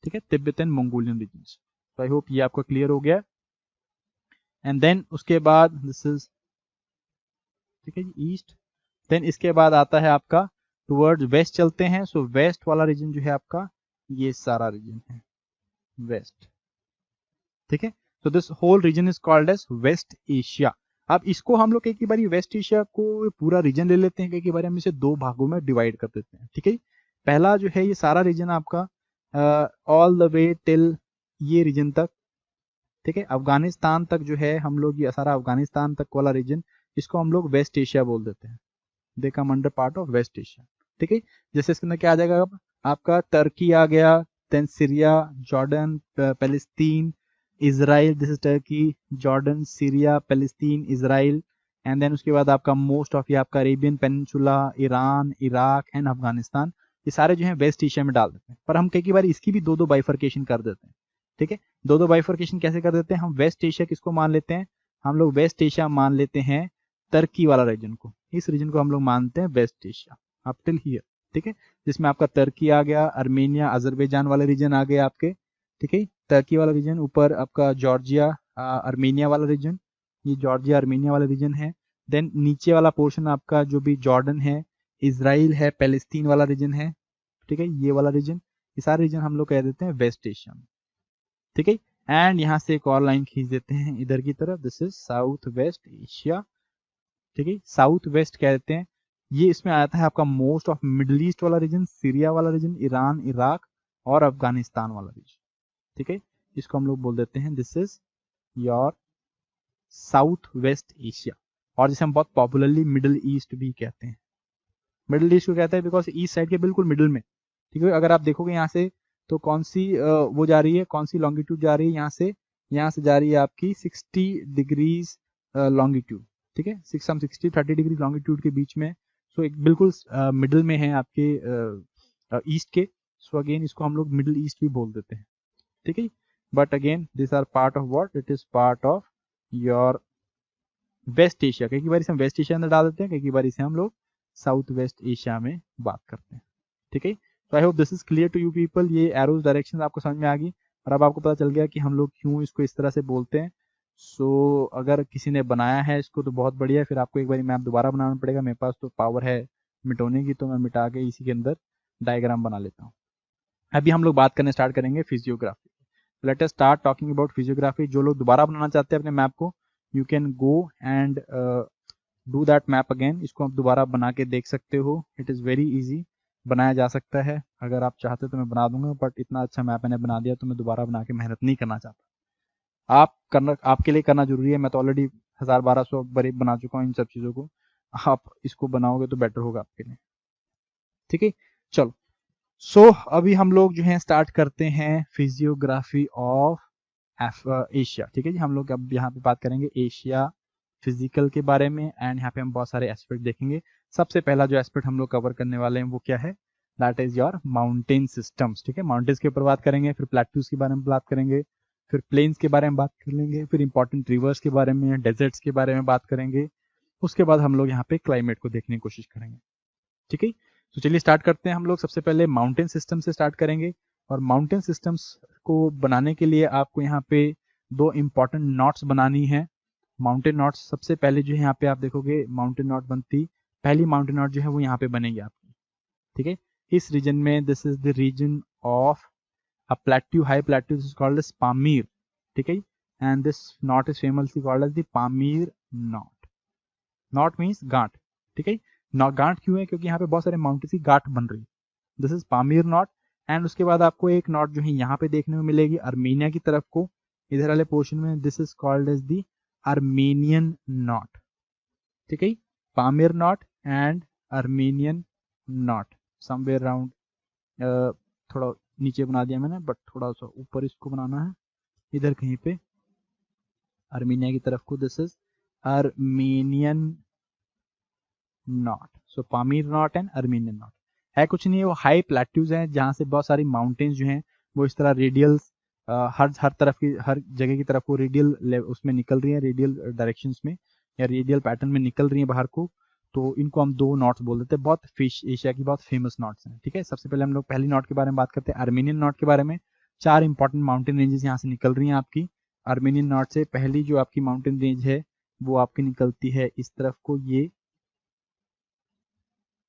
Speaker 1: ठीक है, तिब्बत एंड मंगोलियन रीजन्स। तो आई होप ये आपको क्लियर हो गया। एंड देन उसके बाद दिस इज, ठीक है, ईस्ट। देन इसके बाद आता है आपका टुवर्ड्स वेस्ट चलते हैं। सो वेस्ट वाला रीजन जो है आपका ये सारा रीजन है वेस्ट, ठीक है। So this whole region is called as West Asia. अब इसको हम लोग कई बार वेस्ट एशिया को पूरा रीजन ले लेते हैं, कई बार हम इसे दो भागों में डिवाइड कर देते हैं, ठीक है। पहला जो है ये सारा रीजन आपका ऑल द वे टिल ये रीजन तक, ठीक है, अफगानिस्तान तक जो है हम लोग, ये सारा अफगानिस्तान तक वाला रीजन, इसको हम लोग वेस्ट एशिया बोल देते हैं, they come under part of west Asia, ठीक है। जैसे इसके अंदर क्या आ जाएगा आपका, टर्की आ गया, then Syria, Jordan, Palestine, Israel, this is Turkey, Jordan, Syria, Palestine, Israel. And then उसके बाद आपका मोस्ट ऑफ ये आपका Arabian Peninsula, Iran, Iraq and Afghanistan, ये सारे जो है वेस्ट एशिया में डाल देते हैं। पर हम कई बार इसकी भी दो बाइफर्केशन कर देते हैं, ठीक है। दो बाइफर्केशन कैसे कर देते हैं, हम वेस्ट एशिया किसको मान लेते हैं, हम लोग वेस्ट एशिया मान लेते हैं टर्की वाला रीजन को, इस रीजन को हम लोग मानते हैं West Asia up till here, ठीक है, जिसमें आपका टर्की आ गया, अर्मेनिया, अजरबैजान वाले रीजन आ गए आपके, ठीक है, टर्की वाला रीजन, ऊपर आपका जॉर्जिया, अर्मेनिया वाला रीजन, ये जॉर्जिया अर्मेनिया वाला रीजन है। देन नीचे वाला पोर्शन आपका जो भी जॉर्डन है, इजराइल है, पैलेस्तीन वाला रीजन है, ठीक है, ये वाला रीजन, ये सारे रीजन हम लोग कह देते हैं वेस्ट एशिया में, ठीक है। एंड यहाँ से एक और लाइन खींच देते हैं इधर की तरफ, this is south west Asia. ठीक है, साउथ वेस्ट कहते हैं, ये इसमें आता है आपका मोस्ट ऑफ मिडल ईस्ट वाला रीजन, सीरिया वाला रीजन, ईरान, इराक और अफगानिस्तान वाला रीजन। ठीक है, इसको हम लोग बोल देते हैं this is your south west Asia, और जिसे हम बहुत पॉपुलरली मिडल ईस्ट भी कहते हैं। मिडल ईस्ट को कहते हैं बिकॉज ईस्ट साइड के बिल्कुल मिडल में। ठीक है, अगर आप देखोगे यहाँ से तो कौन सी वो जा रही है, कौन सी लॉन्गिट्यूड जा रही है, यहाँ से जा रही है आपकी 60 डिग्रीज लॉन्गिट्यूड। ठीक है, 60 डिग्री लॉन्गिट्यूड के बीच में, सो एक बिल्कुल मिडल में है आपके ईस्ट के। सो अगेन इसको हम लोग मिडल ईस्ट भी बोल देते हैं। ठीक है, but again this are part of what, it is part of your West Asia. कई बार इसे हम वेस्ट एशिया अंदर डाल देते हैं, कई बार इसे हम लोग साउथ वेस्ट एशिया में बात करते हैं। ठीक है, तो I hope this is clear to you people. ये एरोज डायरेक्शन आपको समझ में आ गई, और अब आपको पता चल गया कि हम लोग क्यों इसको इस तरह से बोलते हैं। सो अगर किसी ने बनाया है इसको तो बहुत बढ़िया है, फिर आपको एक बार मैप दोबारा बनाना पड़ेगा। मेरे पास तो पावर है मिटाने की, तो मैं मिटा के इसी के अंदर डायग्राम बना लेता हूँ। अभी हम लोग बात करने स्टार्ट करेंगे physiography. Late us start talking about physiography. जो लोग दोबारा बनाना चाहते हैं अपने मैप को, you can go and do that map again. इसको आप दोबारा बना के देख सकते हो, इट इज़ वेरी इजी, बनाया जा सकता है। अगर आप चाहते तो मैं बना दूंगा, बट इतना अच्छा मैप मैंने बना दिया तो मैं दोबारा बना के मेहनत नहीं करना चाहता। आप करना, आपके लिए करना जरूरी है। मैं तो ऑलरेडी 1000-1200 बारी बना चुका हूँ इन सब चीज़ों को, आप इसको बनाओगे तो बेटर होगा आपके लिए। ठीक है, चलो। सो अभी हम लोग जो है स्टार्ट करते हैं फिजियोग्राफी ऑफ एशिया। ठीक है जी, हम लोग अब यहाँ पे बात करेंगे एशिया फिजिकल के बारे में, एंड यहाँ पे हम बहुत सारे एस्पेक्ट देखेंगे। सबसे पहला जो एस्पेक्ट हम लोग कवर करने वाले हैं वो क्या है, that is your mountain systems. ठीक है, माउंटेन्स के ऊपर बात करेंगे, फिर प्लेट्यूज के बारे में बात करेंगे, फिर प्लेन्स के बारे में बात कर लेंगे, फिर इंपॉर्टेंट रिवर्स के बारे में, डेजर्ट्स के बारे में बात करेंगे। उसके बाद हम लोग यहाँ पे क्लाइमेट को देखने की कोशिश करेंगे। ठीक है, तो चलिए स्टार्ट करते हैं। हम लोग सबसे पहले माउंटेन सिस्टम से स्टार्ट करेंगे, और माउंटेन सिस्टम्स को बनाने के लिए आपको यहाँ पे दो इंपॉर्टेंट नॉट्स बनानी है। माउंटेन नॉट्स सबसे पहले जो है यहाँ पे आप देखोगे माउंटेन नॉट बनती, पहली माउंटेन नॉट जो है वो यहाँ पे बनेगी आपकी। ठीक है, इस रीजन में, this is the region of a plateau, high plateau, this is called as Pamir. ठीक है, and this knot is famously called as the Pamir knot. Knot means गांठ। ठीक है, गांठ क्यों है, क्योंकि यहाँ पे बहुत सारे माउंटेन की गांठ बन रही है। This is Pamir knot. And उसके बाद आपको एक नॉट जो है यहाँ पे देखने में मिलेगी अर्मेनिया की तरफ को, इधर वाले पोर्शन में, this is called as the Armenian knot. ठीक है, Pamir knot and Armenian knot, somewhere around, थोड़ा नीचे बना दिया मैंने, बट थोड़ा सा ऊपर इसको बनाना है, इधर कहीं पे अर्मेनिया की तरफ को, this is Armenian not. So Pamir knot and Armenian not है कुछ नहीं है, वो हाई प्लेट्यूज हैं जहाँ से बहुत सारी माउंटेन्स जो हैं वो इस तरह रेडियल, हर तरफ की, हर जगह की तरफ वो रेडियल उसमें निकल रही है, रेडियल डायरेक्शंस में या रेडियल पैटर्न में निकल रही है बाहर को। तो इनको हम दो नॉट्स बोल देते हैं, बहुत फिश एशिया की बहुत फेमस नॉट्स हैं। ठीक है, सबसे पहले हम लोग पहली नॉट के बारे में बात करते हैं, अर्मेनियन नॉट के बारे में। 4 इंपॉर्टेंट माउंटेन रेंजेस यहाँ से निकल रही हैं आपकी अर्मेनियन नॉट से। पहली जो आपकी माउंटेन रेंज है वो आपकी निकलती है इस तरफ को, ये।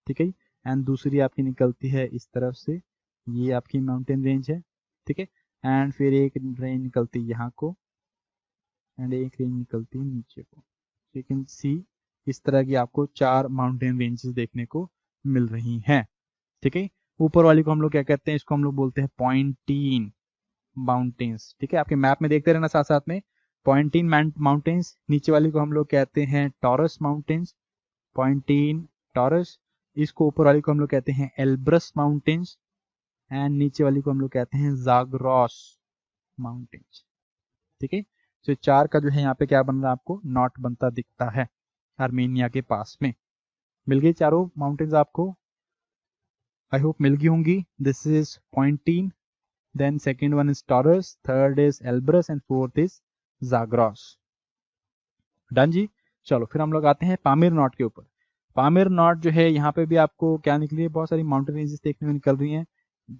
Speaker 1: ठीक है, एंड दूसरी आपकी निकलती है इस तरफ से, ये आपकी माउंटेन रेंज है। ठीक है, एंड फिर एक रेंज निकलती है यहाँ को, एंड एक रेंज निकलती है नीचे को। यू कैन सी इस तरह की आपको 4 माउंटेन रेंजेस देखने को मिल रही हैं। ठीक है, ऊपर वाली को हम लोग क्या कहते हैं, इसको हम लोग बोलते हैं पॉइंटीन माउंटेन्स। ठीक है, आपके मैप में देखते रहना साथ साथ में, पॉइंटीन माउंटेन्स। नीचे वाली को हम लोग कहते हैं टॉरस माउंटेन्स, पॉइंटीन टॉरस। इसको ऊपर वाली को हम लोग कहते हैं एल्ब्रस माउंटेन्स, एंड नीचे वाली को हम लोग कहते हैं जाग्रोस माउंटेन्स। ठीक है, तो 4 का जो है यहाँ पे क्या बन रहा है, आपको नॉट बनता दिखता है आर्मेनिया के पास में। मिल गई चारों माउंटेन्स आपको, आई होप मिल गई होंगी। This is Pontine, then second one is Taurus, third is Elbrus and fourth is Zagros. Done जी, चलो फिर हम लोग आते हैं पामीर नॉट के ऊपर। पामीर नॉट जो है यहाँ पे भी आपको क्या निकली है, बहुत सारी माउंटेन रेंजेस देखने में निकल रही हैं।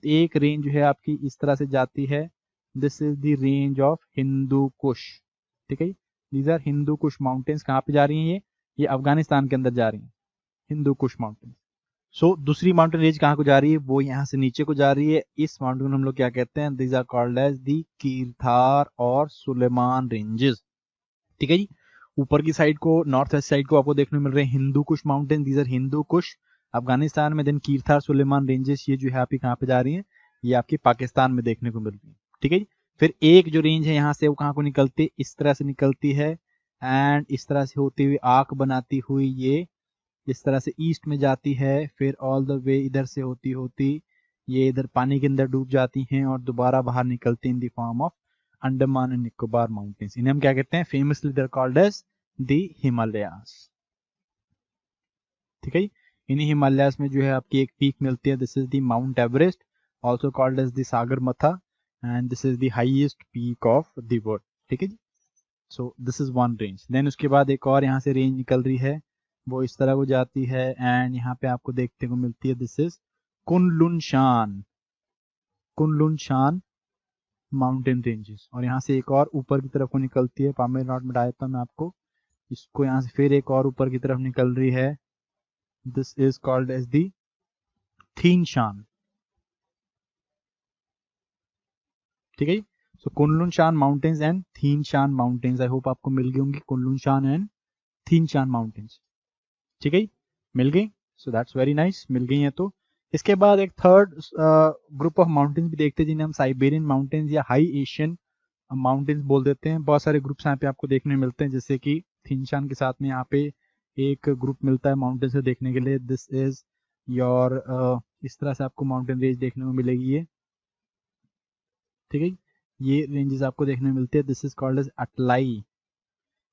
Speaker 1: एक रेंज जो है आपकी इस तरह से जाती है, this is the range of Hindu Kush. ठीक है, these are Hindu Kush mountains. कहाँ पे जा रही हैं ये अफगानिस्तान के अंदर जा रही हैं, हिंदू कुश माउंटेन्स। सो दूसरी माउंटेन रेंज कहाँ को जा रही है, वो यहाँ से नीचे को जा रही है। इस माउंटेन को हम लोग क्या कहते हैं, these are called as the Kirthar और सुलेमान रेंजेस। ठीक है जी। ऊपर की साइड को, नॉर्थ वेस्ट साइड को आपको देखने को मिल रहे हैं Hindu Kush mountain, these are Hindu कुश अफगानिस्तान में। देन कीरथार सुलेमान रेंजेस, ये जो है आपकी कहाँ पे जा रही है, ये आपकी पाकिस्तान में देखने को मिल रही है। ठीक है जी। फिर एक जो रेंज है यहाँ से, वो कहाँ को निकलती है, इस तरह से निकलती है एंड इस तरह से होती हुई आंख बनाती हुई ये इस तरह से ईस्ट में जाती है, फिर ऑल द वे इधर से होती होती ये इधर पानी के अंदर डूब जाती हैं और दोबारा बाहर निकलती in the form of Andaman and Nicobar mountains. इन्हें हम क्या कहते हैं, famously they are called as the Himalayas. ठीक है। इन्हीं हिमालयास में जो है आपकी एक पीक मिलती है, this is the mount Everest, also called as the Sagarmatha, and this is the highest peak of the world. ठीक है जी। So this is one range. Then उसके बाद एक और यहाँ से रेंज निकल रही है, वो इस तरह को जाती है एंड यहाँ पे आपको देखने को मिलती है, दिस इज कुनलुन शान, कुनलुन शान माउंटेन रेंजेस। और यहाँ से एक और ऊपर की तरफ को निकलती है, पामेर नॉट में डाला था मैं आपको, इसको यहाँ से फिर एक और ऊपर की तरफ निकल रही है, this is called as the Tien Shan. ठीक है। So Kunlun Shan mountains and Tien Shan mountains, I hope आपको मिल गई होंगी कुनलुन शान एंड थीन शान माउंटेन्स। ठीक है, मिल गई। सो दैट्स वेरी नाइस, मिल गई है। तो इसके बाद एक थर्ड ग्रुप ऑफ माउंटेन्स भी देखते हैं, जिन्हें हम साइबेरियन माउंटेन्स या हाई एशियन माउंटेन्स बोल देते हैं। बहुत सारे ग्रुप्स यहाँ पे आपको देखने मिलते हैं, जैसे कि थिनशान के साथ में यहाँ पे एक ग्रुप मिलता है माउंटेन से देखने के लिए, दिस इज योर इस तरह से आपको माउंटेन रेंज देखने को मिलेगी ये। ठीक है, ये रेंजेस आपको देखने को मिलते हैं, this is called as अटलाई,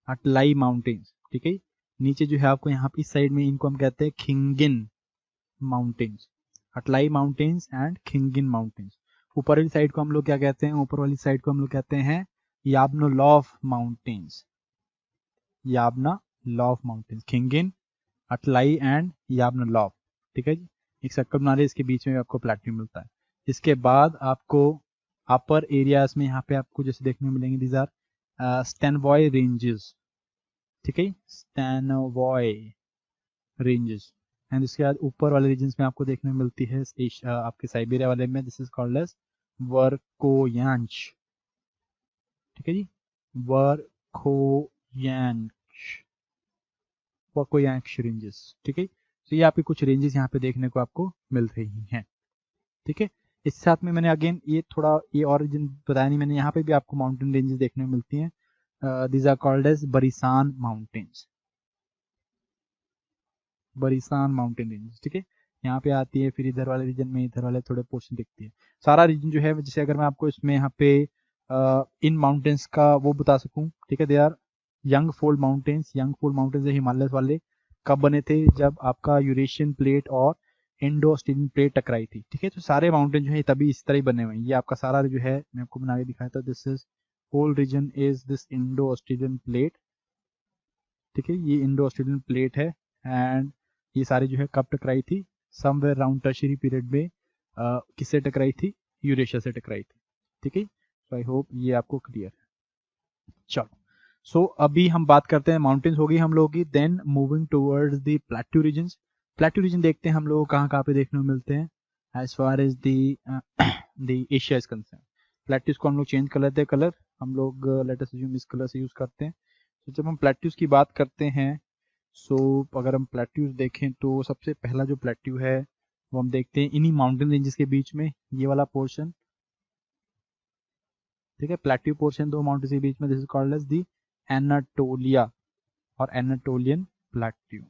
Speaker 1: अटलाई mountains. ठीक है, नीचे जो है आपको यहाँ पे इस साइड में इनको हम कहते हैं खिंगिन माउंटेन्स, अटलाई माउंटेन्स एंड खिंगिन माउंटेन्स। ऊपर वाली साइड को हम लोग क्या कहते हैं, ऊपर वाली साइड को हम लोग कहते हैं याबनोलॉफ माउंटेन्स, याबना लॉफ माउंटेन्स, खिंगिन, अटलाई एंड याबनोलॉफ। ठीक है जी, एक सर्कल बना रहे, इसके बीच में आपको प्लेट्यू मिलता है। इसके बाद आपको अपर एरियाज में यहाँ पे आपको जैसे देखने को मिलेंगे, दीज आर स्टैनवॉय रेंजेस। ठीक है, स्टैनवॉय रेंजेस। एंड इसके बाद ऊपर वाले रीजन्स में आपको देखने को मिलती है आपके साइबेरिया वाले में, दिस इज कॉल्ड एज वर्कोयांच। ठीक है जी, वर्कोयांच रेंजेस। ठीक है, तो ये आपके कुछ रेंजेस यहाँ पे देखने को आपको मिल रही हैं। ठीक है, इस साथ में मैंने अगेन ये थोड़ा ये और रीजन बताया नहीं मैंने, यहाँ पे भी आपको माउंटेन रेंजेस देखने को मिलती हैं, these are called as Barisan mountains, Barisan mountain range. ठीक है, यहाँ पे आती है, फिर इधर वाले रीजन में इधर वाले थोड़े पोर्शन दिखती है। सारा रीजन जो है, जैसे अगर मैं आपको इसमें यहाँ पे इन माउंटेन्स का वो बता सकूं, ठीक है, they are young fold mountains. Young fold mountains Himalaya वाले कब बने थे, जब आपका यूरेशियन प्लेट और इंडो ऑस्ट्रेलियन प्लेट टकराई थी। ठीक है, तो सारे माउंटेन जो है तभी इस तरह ही बने हुए हैं। ये आपका सारा जो है मैं आपको बना के दिखाया था, this is whole region is this Indo Australian plate. ठीक है, ये इंडो ऑस्ट्रेलियन प्लेट है एंड ये सारी जो है कब टकराई थी, समवेयर राउंड टर्शियरी पीरियड में किससे टकराई थी, यूरेशिया से टकराई थी। ठीक है, सो आई होप ये आपको क्लियर है। चलो, सो अभी हम बात करते हैं, माउंटेन्स हो गई हम लोगों की, then moving towards the plateau regions. Plateau region देखते हैं हम लोग कहाँ पे देखने को मिलते हैं, as far as the Asia is concern. Plateaus को हम लोग चेंज कर लेते हैं कलर, हम लोग लेट अस अज्यूम इस कलर से यूज करते हैं। तो जब हम प्लेट्यूज की बात करते हैं, सो अगर हम प्लेट्यूज देखें तो सबसे पहला जो प्लेट्यू है वो हम देखते हैं इन्हीं माउंटेन रेंजेस के बीच में, ये वाला पोर्शन। ठीक है, प्लेट्यू पोर्शन दो माउंटेन के बीच में, this is called as the Anatolia और एनाटोलियन प्लेट्यू।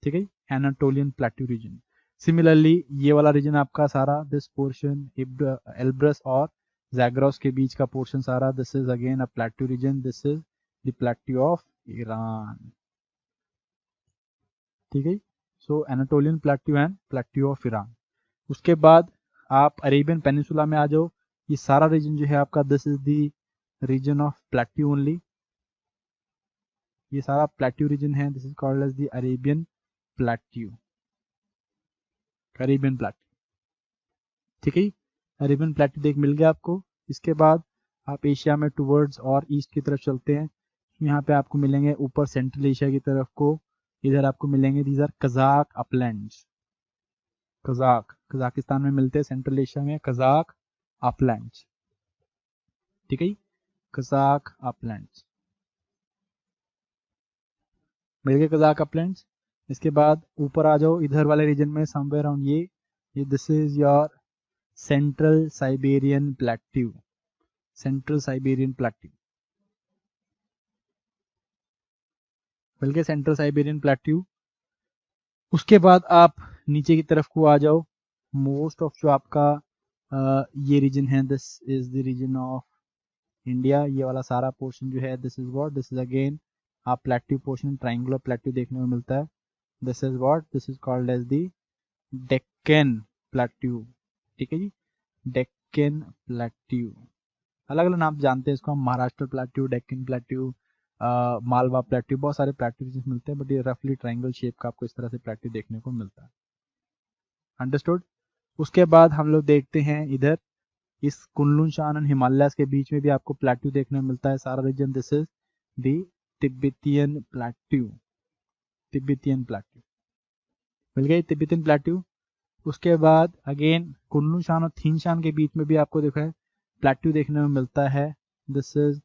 Speaker 1: ठीक है, एनाटोलियन प्लेट्यू रीजन। सिमिलरली ये वाला रीजन आपका सारा, दिस पोर्शन एल्ब्रस और जैग्रोस के बीच का पोर्शन सारा, this is again a plateau region, this is the plateau of Iran. ठीक है, so Anatolian plateau and plateau of Iran. उसके बाद आप अरेबियन पेनिसुला में आ जाओ, ये सारा रीजन जो है आपका, this is the region of plateau only, ये सारा प्लेट्यू रीजन है, this is called as the Arabian plateau, Arabian plateau. ठीक है, अरेबियन प्लेट्यू देख मिल गया आपको। इसके बाद आप एशिया में टूवर्ड्स और ईस्ट की तरफ चलते हैं, यहाँ पे आपको मिलेंगे ऊपर सेंट्रल एशिया की तरफ को इधर आपको मिलेंगे these are Kazakh uplands. Kazakhstan में मिलते हैं, सेंट्रल एशिया में कजाक अपलैंड्स। ठीक है, कजाक अपलैंड्स मिल गए, कजाक अपलैंड्स। इसके बाद ऊपर आ जाओ इधर वाले रीजन में, समवेयर अराउंड ये this is your central Siberian plateau. Central Siberian plateau मिल गए, सेंट्रल साइबेरियन प्लेट्यू। उसके बाद आप नीचे की तरफ को आ जाओ, मोस्ट ऑफ जो आपका ये रीजन है, this is the region of India. ये वाला सारा पोर्शन जो है, this is what, this is again आप प्लेट्यू पोर्शन, ट्राइंगुलर प्लेट्यू देखने को मिलता है। This is what, this is called as the Deccan plateau. ठीक है जी, डेक्कन प्लेट्यू। अलग अलग नाम जानते हैं इसको हम, Maharashtra plateau, Deccan plateau, Malwa plateau, बहुत सारे प्लेट्यू रीजन मिलते हैं, बट ये रफली ट्राइंगल शेप का आपको इस तरह से प्लेट्यू देखने को मिलता है। अंडरस्टूड। उसके बाद हम लोग देखते हैं इधर इस कुनलुन शान एंड हिमालयस के बीच में भी आपको प्लेट्यू देखने को मिलता है, सारा region. This is the Tibetan plateau. Tibetan plateau मिल गई, तिब्बतियन प्लेट्यू। उसके बाद अगेन कुनलुन शान और थीन शान के बीच में भी आपको देखा है प्लेट्यू देखने को मिलता है। This is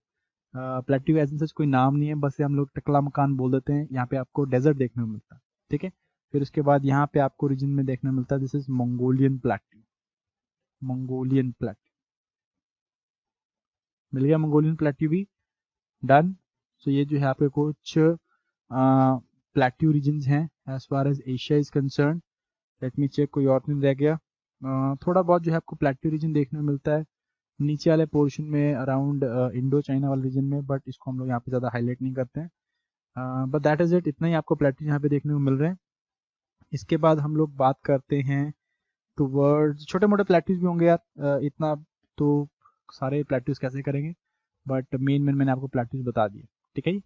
Speaker 1: plateau as such कोई नाम नहीं है, बस हम लोग टकला मकान बोल देते हैं। यहाँ पे आपको डेजर्ट देखने को मिलता है। ठीक है, फिर उसके बाद यहाँ पे आपको रीजन में देखने को मिलता है, this is Mongolian plateau. Mongolian plateau मिल गया, मंगोलियन प्लेट्यू भी डन। सो ये जो है आपके कुछ प्लेट्यू रीजन हैं as far as Asia is concern. Let me check, कोई और नहीं रह गया। थोड़ा बहुत जो है आपको प्लेट्यू रीजन देखने को मिलता है नीचे वाले पोर्शन में, अराउंड इंडो चाइना वाले रीजन में, बट इसको हम लोग यहाँ पे ज़्यादा हाईलाइट नहीं करते हैं। बट दैट इज इट, इतना ही आपको प्लेट्यू यहाँ पे देखने को मिल रहे हैं। इसके बाद हम लोग बात करते हैं टूवर्ड्स, छोटे मोटे प्लेट्यूज भी होंगे यार, इतना तो सारे प्लेट्यूज कैसे करेंगे, बट मेन मैंने आपको प्लेट्यूज बता दिए। ठीक है जी।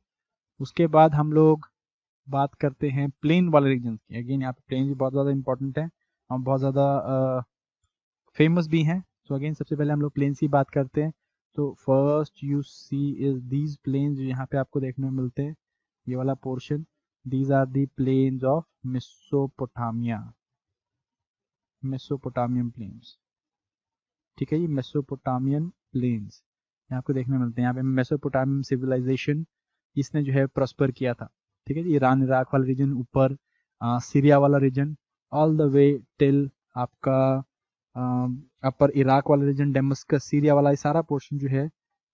Speaker 1: उसके बाद हम लोग बात करते हैं प्लेन वाले रीजन की। अगेन यहाँ पे प्लेन भी बहुत ज़्यादा इंपॉर्टेंट है और बहुत ज़्यादा फेमस भी हैं। सो अगेन सबसे पहले हम लोग प्लेन्स की बात करते हैं। तो first you see is these plains, जो यहाँ पे आपको देखने को मिलते हैं, ये वाला portion, these are the plains of Mesopotamia. Mesopotamian plains. ठीक है, ये मेसोपोटामियन प्लेन्स यहाँ आपको देखने मिलते हैं। यहाँ पे मेसोपोटामियन सिविलाइजेशन इसने जो है प्रॉस्पर किया था। ठीक है जी, ईरान इराक वाला रीजन, ऊपर सीरिया वाला region, all the way till आपका अपर इराक वाला रीजन, डेमस्कस, सीरिया वाला, ये सारा पोर्शन जो है,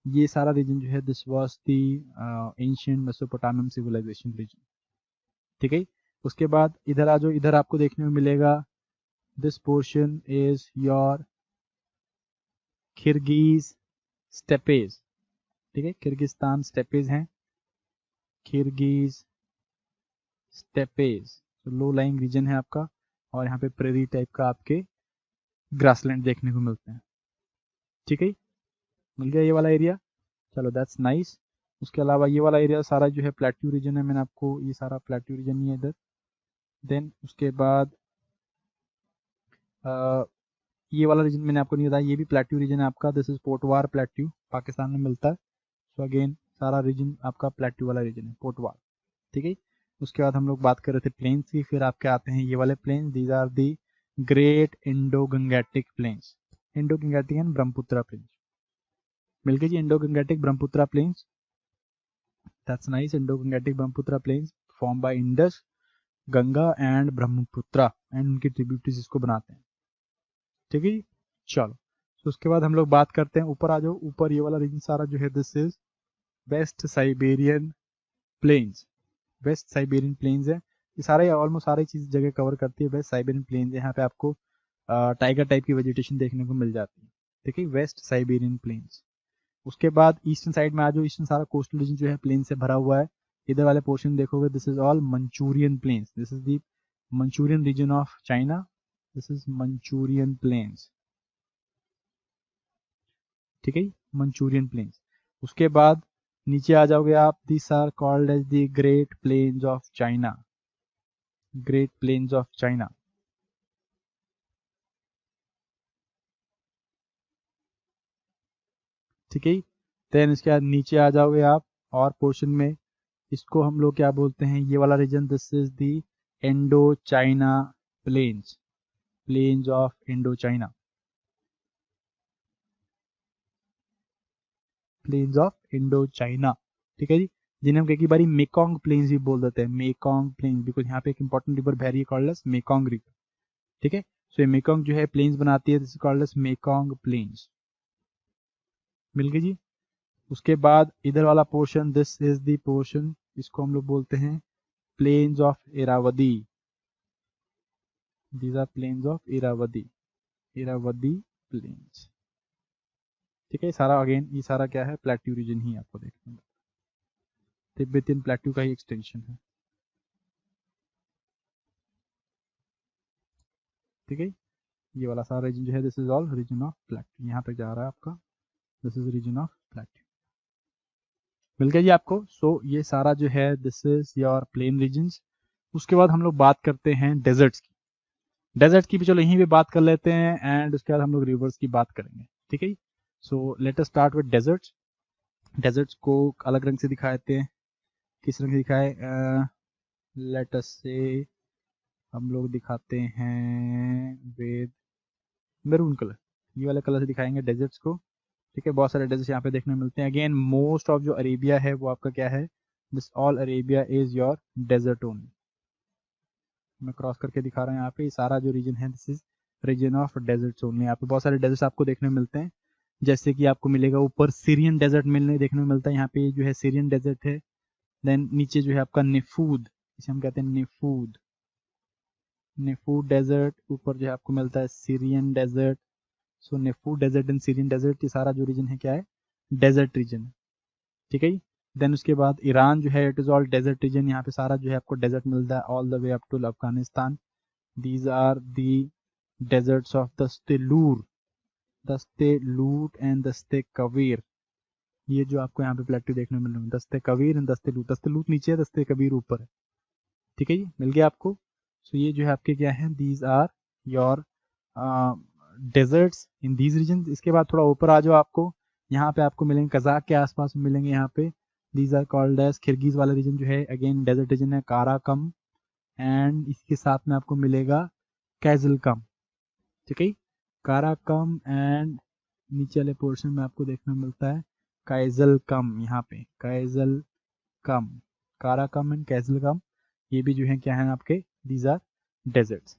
Speaker 1: ये सारा रीजन जो है, this was the ancient Mesopotamian civilization region. ठीक है, उसके बाद इधर आ जाओ, इधर आपको देखने को मिलेगा this portion is your Kyrgyz steppage. ठीक है, किर्गिस्तान स्टेपेज हैं, किर्गिज स्टेपेज। तो लो लाइंग रीजन है आपका, और यहाँ पे प्रेरी टाइप का आपके ग्रासलैंड देखने को मिलते हैं। ठीक है, मिल गया ये वाला एरिया, चलो दैट्स नाइस। उसके अलावा ये वाला एरिया सारा जो है प्लेट्यू रीजन है, मैंने आपको ये सारा प्लेट्यू रीजन ही है इधर। देन उसके बाद ये वाला रीजन मैंने आपको नहीं बताया, ये भी प्लेट्यू रीजन है आपका। This is Potwar plateau, Pakistan में मिलता है। सो अगेन सारा रीजन आपका प्लेट्यू वाला रीजन है, पोटवार। ठीक है, उसके बाद हम लोग बात कर रहे थे प्लेन्स की, फिर आपके आते हैं ये वाले plains, these are the great Indo Gangetic plains. Indo Gangetic and Brahmaputra plains मिल गए जी, Indo Gangetic Brahmaputra plains, that's nice. Indo Gangetic Brahmaputra plains form by Indus, Ganga and Brahmaputra and उनकी ट्रिब्यूटरीज इसको बनाते हैं। ठीक है जी, चलो। तो उसके बाद हम लोग बात करते हैं, ऊपर आ जाओ, ऊपर ये वाला रीजन सारा जो है, this is West Siberian plains. West Siberian plains है ये सारे, ऑलमोस्ट सारी चीज जगह कवर करती है। वेस्ट साइबेरियन प्लेन्स, यहाँ पे आपको टाइगर टाइप की वेजिटेशन देखने को मिल जाती है। ठीक है, वेस्ट साइबेरियन प्लेन्स। उसके बाद ईस्टर्न साइड में आ जाओ, ईस्टर्न सारा कोस्टल रीजन जो है प्लेन से भरा हुआ है। इधर वाले पोर्शन देखोगे, this is all Manchurian plains, this is the Manchurian region of China, this is Manchurian plains. ठीक है, मंचूरियन प्लेन्स। उसके बाद नीचे आ जाओगे आप, this are called as the Great Plains of China. Great Plains of China. ठीक है, देन इसके बाद नीचे आ जाओगे आप और पोर्शन में, इसको हम लोग क्या बोलते हैं, ये वाला region, this is the Indo China plains, plains of Indo China, plains of Indo China, ठीक है जी, जिन्हें हम कई बारी मेकोंग प्लेन्स भी बोल देते हैं, मेकोंग प्लेन्स, बिकॉज यहाँ पे एक इंपॉर्टेंट रिवर बह रही है कॉल्ड एज मेकोंग रिवर, ठीक है। सो ये मेकोंग जो है प्लेन्स बनाती है, this is called as Mekong plains, मिल गई जी। उसके बाद इधर वाला portion, this is the portion, इसको हम लोग बोलते हैं plains of Irrawaddy, these are plains of Irrawaddy, Irrawaddy plains, ठीक है। सारा अगेन ये सारा क्या है, प्लेट्यू रीजन ही आपको देखने में, तिब्बतियन प्लेट्यू का ही एक्सटेंशन है, ठीक है। ये वाला सारा रीजन जो है, this is all region of plateau, यहाँ तक जा रहा है आपका, this is region of plateau, मिल गया जी आपको। सो ये सारा जो है this is your plain regions. उसके बाद हम लोग बात करते हैं डेजर्ट्स की, डेजर्ट की भी चलो यहीं पे बात कर लेते हैं, एंड उसके बाद हम लोग रिवर्स की बात करेंगे, ठीक है। So let us start with deserts. Deserts को अलग रंग से दिखा देते हैं, किस रंग से दिखाए, लेट अस से हम लोग दिखाते हैं विद मैरून कलर, ये वाले कलर से दिखाएंगे डेजर्ट्स को, ठीक है। बहुत सारे डेजर्ट्स यहाँ पे देखने को मिलते हैं। अगेन मोस्ट ऑफ जो अरेबिया है वो आपका क्या है, this all Arabia is your desert only, मैं क्रॉस करके दिखा रहा हूँ यहाँ पे, ये सारा जो रीजन है this is region of deserts only. यहाँ पे बहुत सारे डेजर्ट्स आपको देखने को मिलते हैं, जैसे कि आपको मिलेगा ऊपर सीरियन डेजर्ट मिलने देखने को मिलता है, यहाँ पे जो है सीरियन डेजर्ट है। देन नीचे जो है आपका निफूद, इसे हम कहते हैं निफूद, निफूद डेजर्ट, ऊपर जो है आपको मिलता है Syrian desert. So Nafud desert and Syrian desert, ये सारा जो रीजन है क्या है, डेजर्ट रीजन, ठीक है। देन उसके बाद ईरान जो है, it is all desert region, यहाँ पे सारा जो है आपको डेजर्ट मिलता है all the way up to Afghanistan. These are the deserts of दस्ते लूट एंड दस्ते कबीर, ये जो आपको यहाँ पे प्लेट्यू देखने को मिल रहा है, दस्ते कबीर एंड दस्ते लूट नीचे है, दस्ते कबीर ऊपर है, ठीक है जी, मिल गया आपको। सो ये जो है आपके क्या है, these are your deserts in these region. इसके बाद थोड़ा ऊपर आ जाओ, आपको यहाँ पे आपको मिलेंगे कजाक के आसपास में मिलेंगे, यहाँ पे these are called as Kyrgyz वाला रीजन जो है, अगेन डेजर्ट रीजन है, काराकम, एंड इसके साथ में आपको मिलेगा कैजलकम, ठीक है। काराकम एंड नीचे वाले पोर्शन में आपको देखने को मिलता है कैजलकम, यहाँ पे कैजलकम, काराकम एंड कैजलकम, ये भी जो है क्या है आपके, दीज आर डेजर्ट्स,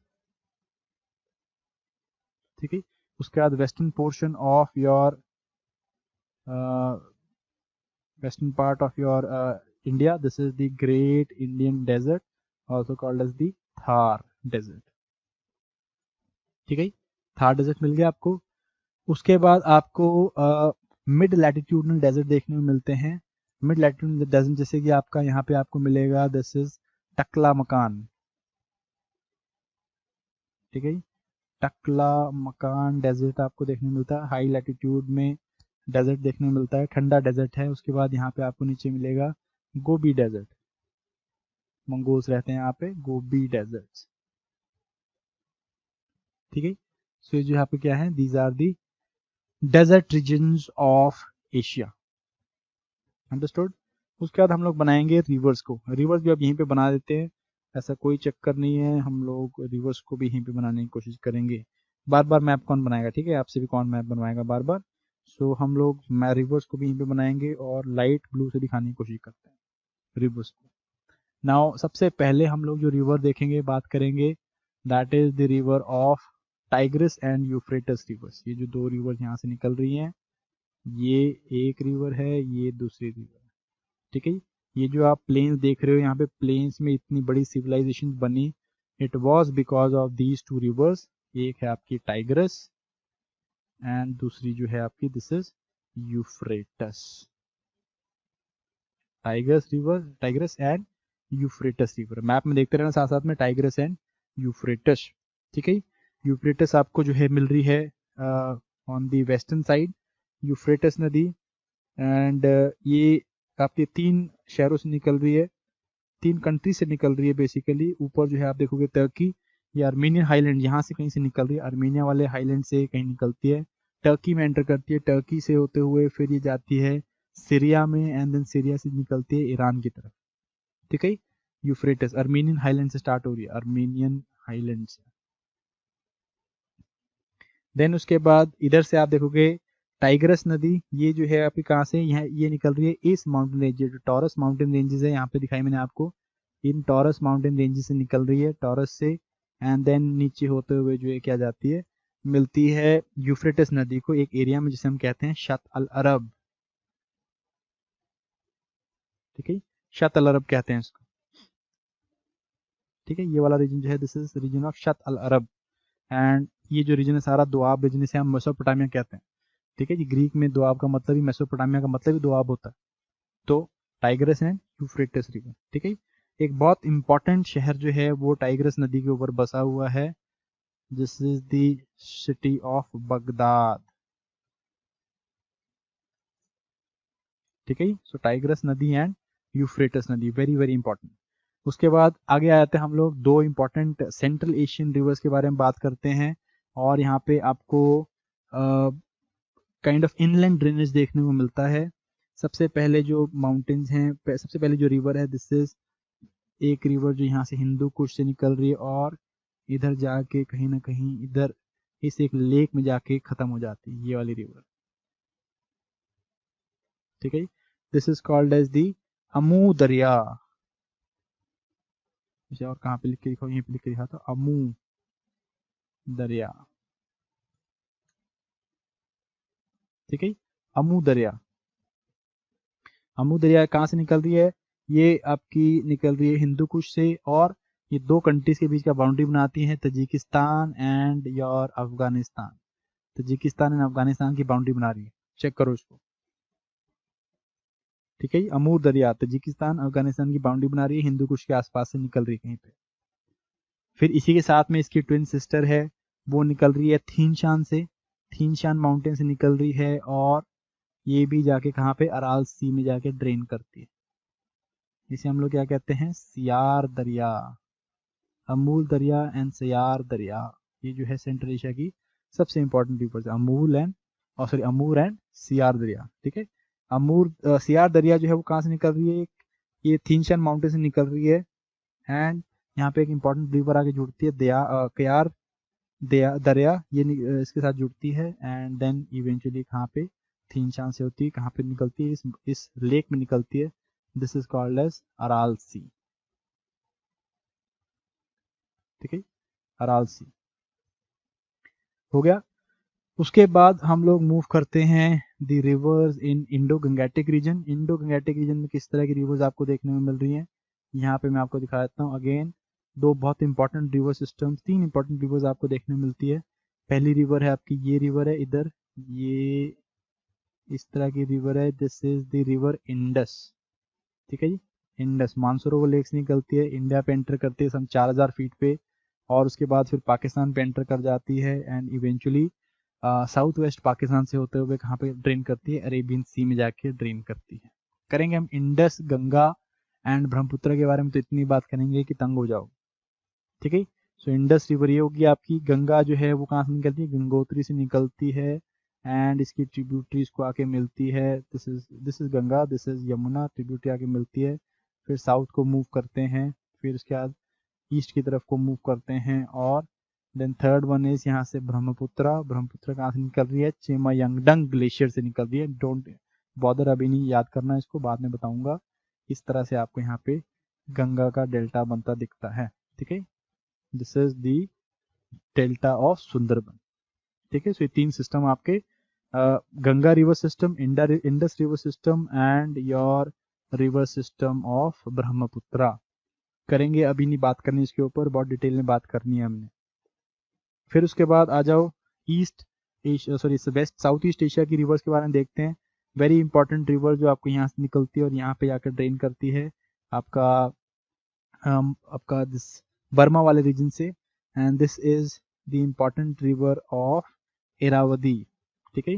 Speaker 1: ठीक है। उसके बाद western portion of your western part of your India, this is the great Indian desert, also called as the Thar desert, ठीक है। थार डेजर्ट मिल गया आपको। उसके बाद आपको मिड लैटिट्यूडनल डेजर्ट देखने को मिलते हैं। मिड लैटिट्यूडनल डेजर्ट जैसे कि आपका यहाँ पे आपको मिलेगा, दिस इज टकला मकान, ठीक है। टकला मकान डेजर्ट आपको देखने को मिलता है, हाई लैटिट्यूड में डेजर्ट देखने को मिलता है, ठंडा डेजर्ट है। उसके बाद यहाँ पे आपको नीचे मिलेगा गोबी डेजर्ट, मंगोल्स रहते हैं यहाँ पे, गोबी डेजर्ट, ठीक है। सो ये जो यहाँ पे क्या है, these are the desert regions of Asia, understood. उसके बाद हम लोग बनाएंगे रिवर्स को, रिवर्स भी अब यहीं पे बना देते हैं, ऐसा कोई चक्कर नहीं है, हम लोग रिवर्स को भी यहीं पे बनाने की कोशिश करेंगे। बार बार मैप कौन बनाएगा, ठीक है, आपसे भी कौन मैप बनवाएगा बार बार। सो हम लोग रिवर्स को भी यहीं पे बनाएंगे और लाइट ब्लू से दिखाने की कोशिश करते हैं रिवर्स को। नाउ सबसे पहले हम लोग जो रिवर देखेंगे, बात करेंगे, that is the river of Tigris and Euphrates reverse. ये जो दो रिवर यहाँ से निकल रही हैं, ये एक रिवर है, ये दूसरी रिवर, ठीक है। ये जो आप प्लेन्स देख रहे हो, यहाँ पे प्लेन्स में इतनी बड़ी सिविलाइजेशन बनी, it was because of these two reverse. एक है आपकी टाइग्रस एंड दूसरी जो है आपकी this is Euphrates, tigris and Euphrates river, map में देखते रहना साथ साथ में, टाइग्रस एंड यूफ्रेटस, ठीक है। यूफ्रेटस आपको जो है मिल रही है on the western side, Euphrates नदी, एंड ये आपके 3 शहरों से निकल रही है, 3 कंट्री से निकल रही है बेसिकली। ऊपर जो है आप देखोगे टर्की, ये आर्मीनियन हाईलैंड यहाँ से कहीं से निकल रही है, आर्मीनिया वाले हाईलैंड से कहीं निकलती है, टर्की में एंटर करती है, टर्की से होते हुए फिर ये जाती है सीरिया में, एंड देन सीरिया से निकलती है ईरान की तरफ, ठीक है। यूफ्रेटिस अर्मेनियन हाईलैंड से स्टार्ट हो रही है, अर्मेनियन हाईलैंड से। देन उसके बाद इधर से आप देखोगे टाइग्रस नदी, ये जो है आपकी कहाँ से, यहाँ ये निकल रही है इस माउंटेन रेंज, जो टॉरस माउंटेन रेंजेस है यहाँ पे दिखाई मैंने आपको, इन टॉरस माउंटेन रेंजेस से निकल रही है, टॉरस से। एंड देन नीचे होते हुए जो है क्या जाती है, मिलती है यूफ्रेटिस नदी को एक एरिया में जिसे हम कहते हैं शत अल अरब। ठीक है, शत अल अरब कहते हैं इसको। ठीक है, ये वाला रीजन जो है दिस इज रीजन ऑफ शत अल अरब। एंड ये जो रीजन है सारा दोआब रीजन, इसे हम मेसोपोटामिया कहते हैं। ठीक है जी, ग्रीक में दोआब का मतलब ही, मेसोपोटामिया का मतलब ही दोआब होता है। तो टाइग्रस एंड यूफ्रेटिस रिवर। ठीक है, एक बहुत इंपॉर्टेंट शहर जो है वो टाइग्रस नदी के ऊपर बसा हुआ है, this is the city of Baghdad. ठीक है, सो टाइग्रस नदी एंड यूफ्रेटिस नदी वेरी वेरी इंपॉर्टेंट। उसके बाद आगे आ जाते हैं हम लोग, दो इंपॉर्टेंट सेंट्रल एशियन रिवर्स के बारे में बात करते हैं। और यहाँ पे आपको काइंड ऑफ इनलैंड ड्रेनेज देखने को मिलता है। सबसे पहले जो माउंटेन्स हैं, सबसे पहले जो रिवर है दिस इज एक रिवर जो यहाँ से हिंदू कुश से निकल रही है और इधर जाके कहीं ना कहीं इधर इस एक लेक में जाके खत्म हो जाती है, ये वाली रिवर। ठीक है, this is called as the Amu Darya. इसे और कहाँ पे लिख के लिखा, यहीं पे लिख के लिखा था अमू दरिया। ठीक है, अमू दरिया। अमू दरिया कहाँ से निकल रही है, ये आपकी निकल रही है हिंदू कुश से, और ये दो कंट्रीज के बीच का बाउंड्री बनाती है, Tajikistan and your Afghanistan. Tajikistan and Afghanistan की बाउंड्री बना रही है, चेक करो इसको। ठीक है, अमूर दरिया तजिकिस्तान अफगानिस्तान की बाउंड्री बना रही है, हिंदू कुश के आसपास से निकल रही है कहीं पे। फिर इसी के साथ में इसकी ट्विन सिस्टर है, वो निकल रही है थीनशान से, थीनशान माउंटेन से निकल रही है, और ये भी जाके कहाँ पे, अराल सी में जाके ड्रेन करती है। इसे हम लोग क्या कहते हैं, सियार दरिया। अमूल दरिया एंड सियार दरिया, ये जो है सेंट्रल एशिया की सबसे इंपॉर्टेंट रिवर्स है, अमूल एंड सॉरी अमूर एंड सियार दरिया। ठीक है, अमूर सियार दरिया जो है वो कहाँ से निकल रही है, ये थीनशान माउंटेन से निकल रही है। एंड यहाँ पे एक इंपॉर्टेंट रिवर आके जुड़ती है, कयार दरिया, ये इसके साथ जुड़ती है। एंड देन इवेंचुअली कहाँ पे, थीनशान से होती है, कहाँ पे निकलती है, इस लेक में निकलती है, this is called as Aral sea. ठीक है, अराल सी हो गया। उसके बाद हम लोग मूव करते हैं the rivers in Indo Gangetic region. Indo Gangetic region में किस तरह की रिवर्स आपको देखने में मिल रही हैं, यहाँ पे मैं आपको दिखा देता हूँ। अगेन दो बहुत इंपॉर्टेंट रिवर सिस्टम, तीन इंपॉर्टेंट रिवर्स आपको देखने में मिलती है। पहली रिवर है आपकी, ये रिवर है इधर, ये इस तरह की रिवर है, this is the river Indus. ठीक है जी, इंडस मानसरोवर लेक से निकलती है, इंडिया पे एंटर करती है सम 4000 फीट पे, और उसके बाद फिर पाकिस्तान पे एंटर कर जाती है, and eventually south west Pakistan से होते हुए कहाँ पे ड्रेन करती है, अरेबियन सी में जाके ड्रेन करती है। करेंगे हम इंडस, गंगा एंड ब्रह्मपुत्र के बारे में तो इतनी बात करेंगे कि तंग हो जाओ। ठीक है, सो इंडस रिवर ये होगी आपकी। गंगा जो है वो कहाँ से निकलती है, गंगोत्री से निकलती है, एंड इसकी ट्रिब्यूटरीज को आके मिलती है, this is Ganga, this is Yamuna, tributary आके मिलती है। फिर साउथ को मूव करते हैं, फिर उसके बाद ईस्ट की तरफ को मूव करते हैं, और देन थर्ड वन इज यहाँ से ब्रह्मपुत्र। ब्रह्मपुत्र कहाँ से निकल रही है, चेमायंगडंग ग्लेशियर से निकल रही है। डोंट बॉदर, अभी नहीं याद करना, इसको बाद में बताऊंगा। इस तरह से आपको यहाँ पे गंगा का डेल्टा बनता दिखता है। ठीक है, this is the delta of Sundarban. ठीक है, सो ये तीन सिस्टम आपके, Ganga river system, Indus river system and your river system of Brahmaputra. करेंगे, अभी नहीं बात करनी इसके ऊपर, बहुत डिटेल में बात करनी है हमने। फिर उसके बाद आ जाओ east Asia, sorry west south east Asia की रिवर्स के बारे में देखते हैं। वेरी इंपॉर्टेंट रिवर जो आपको यहाँ से निकलती है और यहाँ पे जाकर ड्रेन करती है आपका आपका दिस बर्मा वाले रीजन से, and this is the important river of Irrawaddy. ठीक है,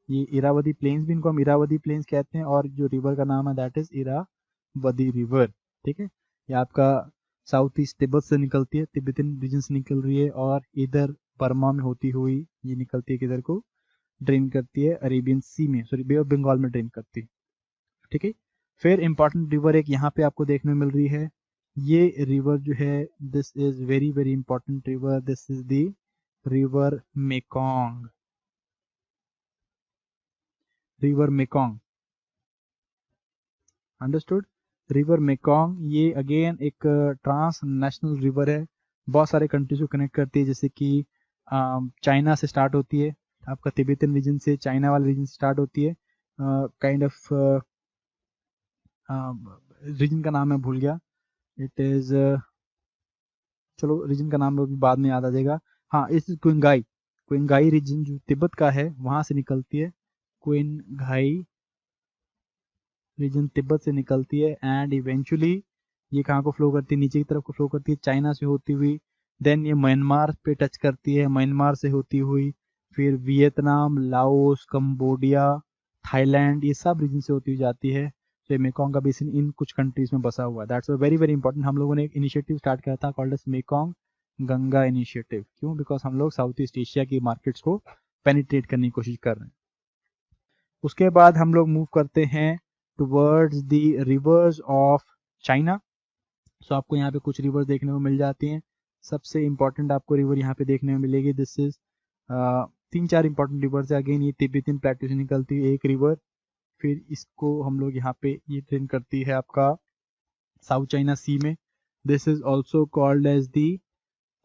Speaker 1: ये इरावदी प्लेन्स भी, इनको हम इरावदी प्लेन्स कहते हैं, और जो रिवर का नाम है दैट इज इरावदी रिवर। ठीक है, ये आपका साउथ ईस्ट तिब्बत से निकलती है, तिब्बतन रीजन से निकल रही है, और इधर बर्मा में होती हुई ये निकलती है, किधर को ड्रेन करती है, अरेबियन सी में, सॉरी बे ऑफ बंगाल में ड्रेन करती है। ठीक है, फिर इंपॉर्टेंट रिवर एक यहाँ पे आपको देखने में मिल रही है, ये रिवर जो है this is very very important river, this is the river Mekong, river Mekong, understood. River Mekong ये अगेन एक ट्रांस नेशनल रिवर है, बहुत सारे कंट्रीज को कनेक्ट करती है, जैसे कि चाइना से स्टार्ट होती है, आपका तिब्बतन रीजन से, चाइना वाले रीजन से स्टार्ट होती है, काइंड ऑफ रीजन का नाम मैं भूल गया, इट इज चलो रीजन का नाम अभी बाद में याद आ जाएगा। हाँ, इस क्विंगाई, क्विंगाई रीजन जो तिब्बत का है वहां से निकलती है, क्विंगाई रीजन तिब्बत से निकलती है, एंड इवेंचुअली ये कहाँ को फ्लो करती है, नीचे की तरफ को फ्लो करती है, चाइना से होती हुई, देन ये म्यांमार पे टच करती है, म्यांमार से होती हुई फिर वियतनाम, लाओस, कंबोडिया, थाईलैंड, ये सब रीजन से होती हुई जाती है। तो ये मेकोंग का बेसिन इन कुछ कंट्रीज में बसा हुआ है, दैट्स वेरी वेरी इंपॉर्टेंट। हम लोगों ने एक इनिशिएटिव स्टार्ट किया था called as Mekong Ganga initiative, क्यों? बिकॉज हम लोग साउथ ईस्ट एशिया की मार्केट्स को पेनिट्रेट करने की कोशिश कर रहे हैं। उसके बाद हम लोग मूव करते हैं towards the rivers of China. So आपको यहाँ पे कुछ रिवर्स देखने को मिल जाती हैं, सबसे इंपॉर्टेंट आपको रिवर यहाँ पे देखने को मिलेगी, दिस इज तीन चार इंपॉर्टेंट रिवर्स है, अगेन ये तिब्बतन प्लेटू से निकलती है एक रिवर, फिर इसको हम लोग यहाँ पे ये ट्रेन करती है आपका साउथ चाइना सी में, this is also called as the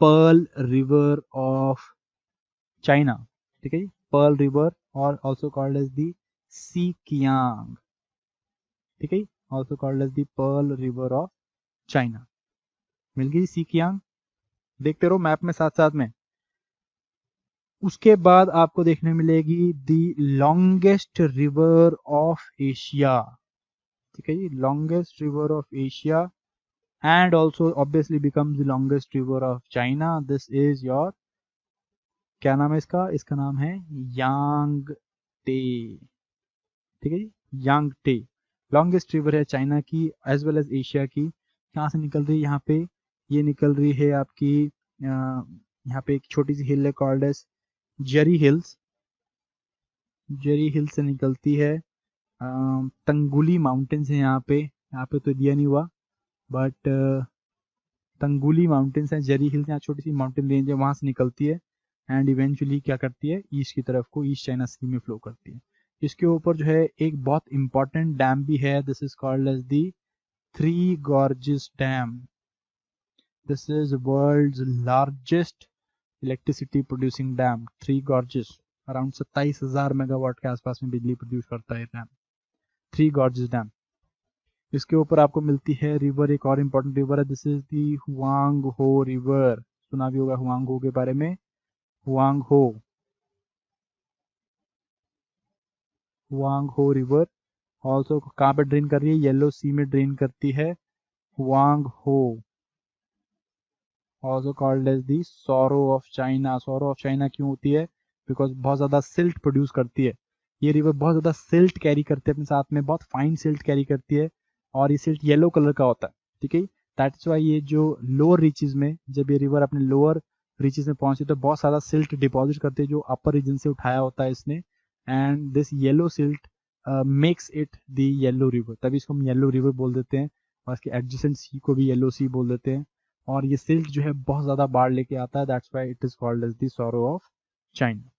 Speaker 1: pearl river of China, ठीक है जी, पर्ल रिवर, और also called as the Si Kiang, ठीक है, also called as the pearl river of China. मिल गई सी कियांग, देखते रहो मैप में साथ साथ में। उसके बाद आपको देखने मिलेगी the longest river of Asia, ठीक है जी, longest river of Asia, and also obviously becomes the longest river of China, this is your, क्या नाम है इसका, इसका नाम है यांग टे, ठीक है जी, यांग टे, लॉन्गेस्ट रिवर है चाइना की एज वेल एज एशिया की। कहाँ से निकल रही है यहाँ पे, ये निकल रही है आपकी यहाँ पे एक छोटी सी हिल है called as Jerry hills, Jerry hill से निकलती है, तंगुली माउंटेन्स है यहाँ पे तो दिया नहीं हुआ, बट तंगुली माउंटेन्स हैं, जेरी हिल्स यहाँ छोटी सी माउंटेन रेंज है, वहां से निकलती है, एंड इवेंचुअली क्या करती है, ईस्ट की तरफ को, ईस्ट चाइना सी में फ्लो करती है। इसके ऊपर जो है एक बहुत इंपॉर्टेंट डैम भी है, this is called as the Three Gorges dam, this is world's largest electricity producing dam, Three Gorges, around 27,000 megawatt के आसपास में बिजली प्रोड्यूस करता है डैम, थ्री गॉर्जेस डैम। इसके ऊपर आपको मिलती है रिवर, एक और इम्पोर्टेंट रिवर है, दिस इज दी हुआंग हो रिवर, सुना भी होगा हुआंग हो के बारे में, हुआंग हो, हुआंग हो रिवर ऑल्सो कहाँ पे ड्रेन कर रही है, येलो सी में ड्रेन करती है, Huang Ho also called as the sorrow of China, sorrow of China क्यों होती है, बिकॉज बहुत ज़्यादा सिल्ट प्रोड्यूस करती है, ये रिवर बहुत ज़्यादा सिल्ट कैरी करते हैं अपने साथ में, बहुत फाइन सिल्ट कैरी करती है, और ये सिल्ट येलो कलर का होता है, ठीक है, दैट्स वाई ये जो लोअर रीचेज में, जब ये रिवर अपने लोअर रीचेज में पहुंचे तो बहुत सारा सिल्ट डिपॉजिट करते हैं जो अपर रीजन से उठाया होता है इसने, and this yellow silt makes it the yellow river, तभी इसको हम येलो रिवर बोल देते हैं, और इसके एडजेसेंट सी को भी येलो सी बोल देते हैं, और ये सिल्ट जो है बहुत ज्यादा बाढ़ लेके आता है, that's why it is called as the sorrow of China,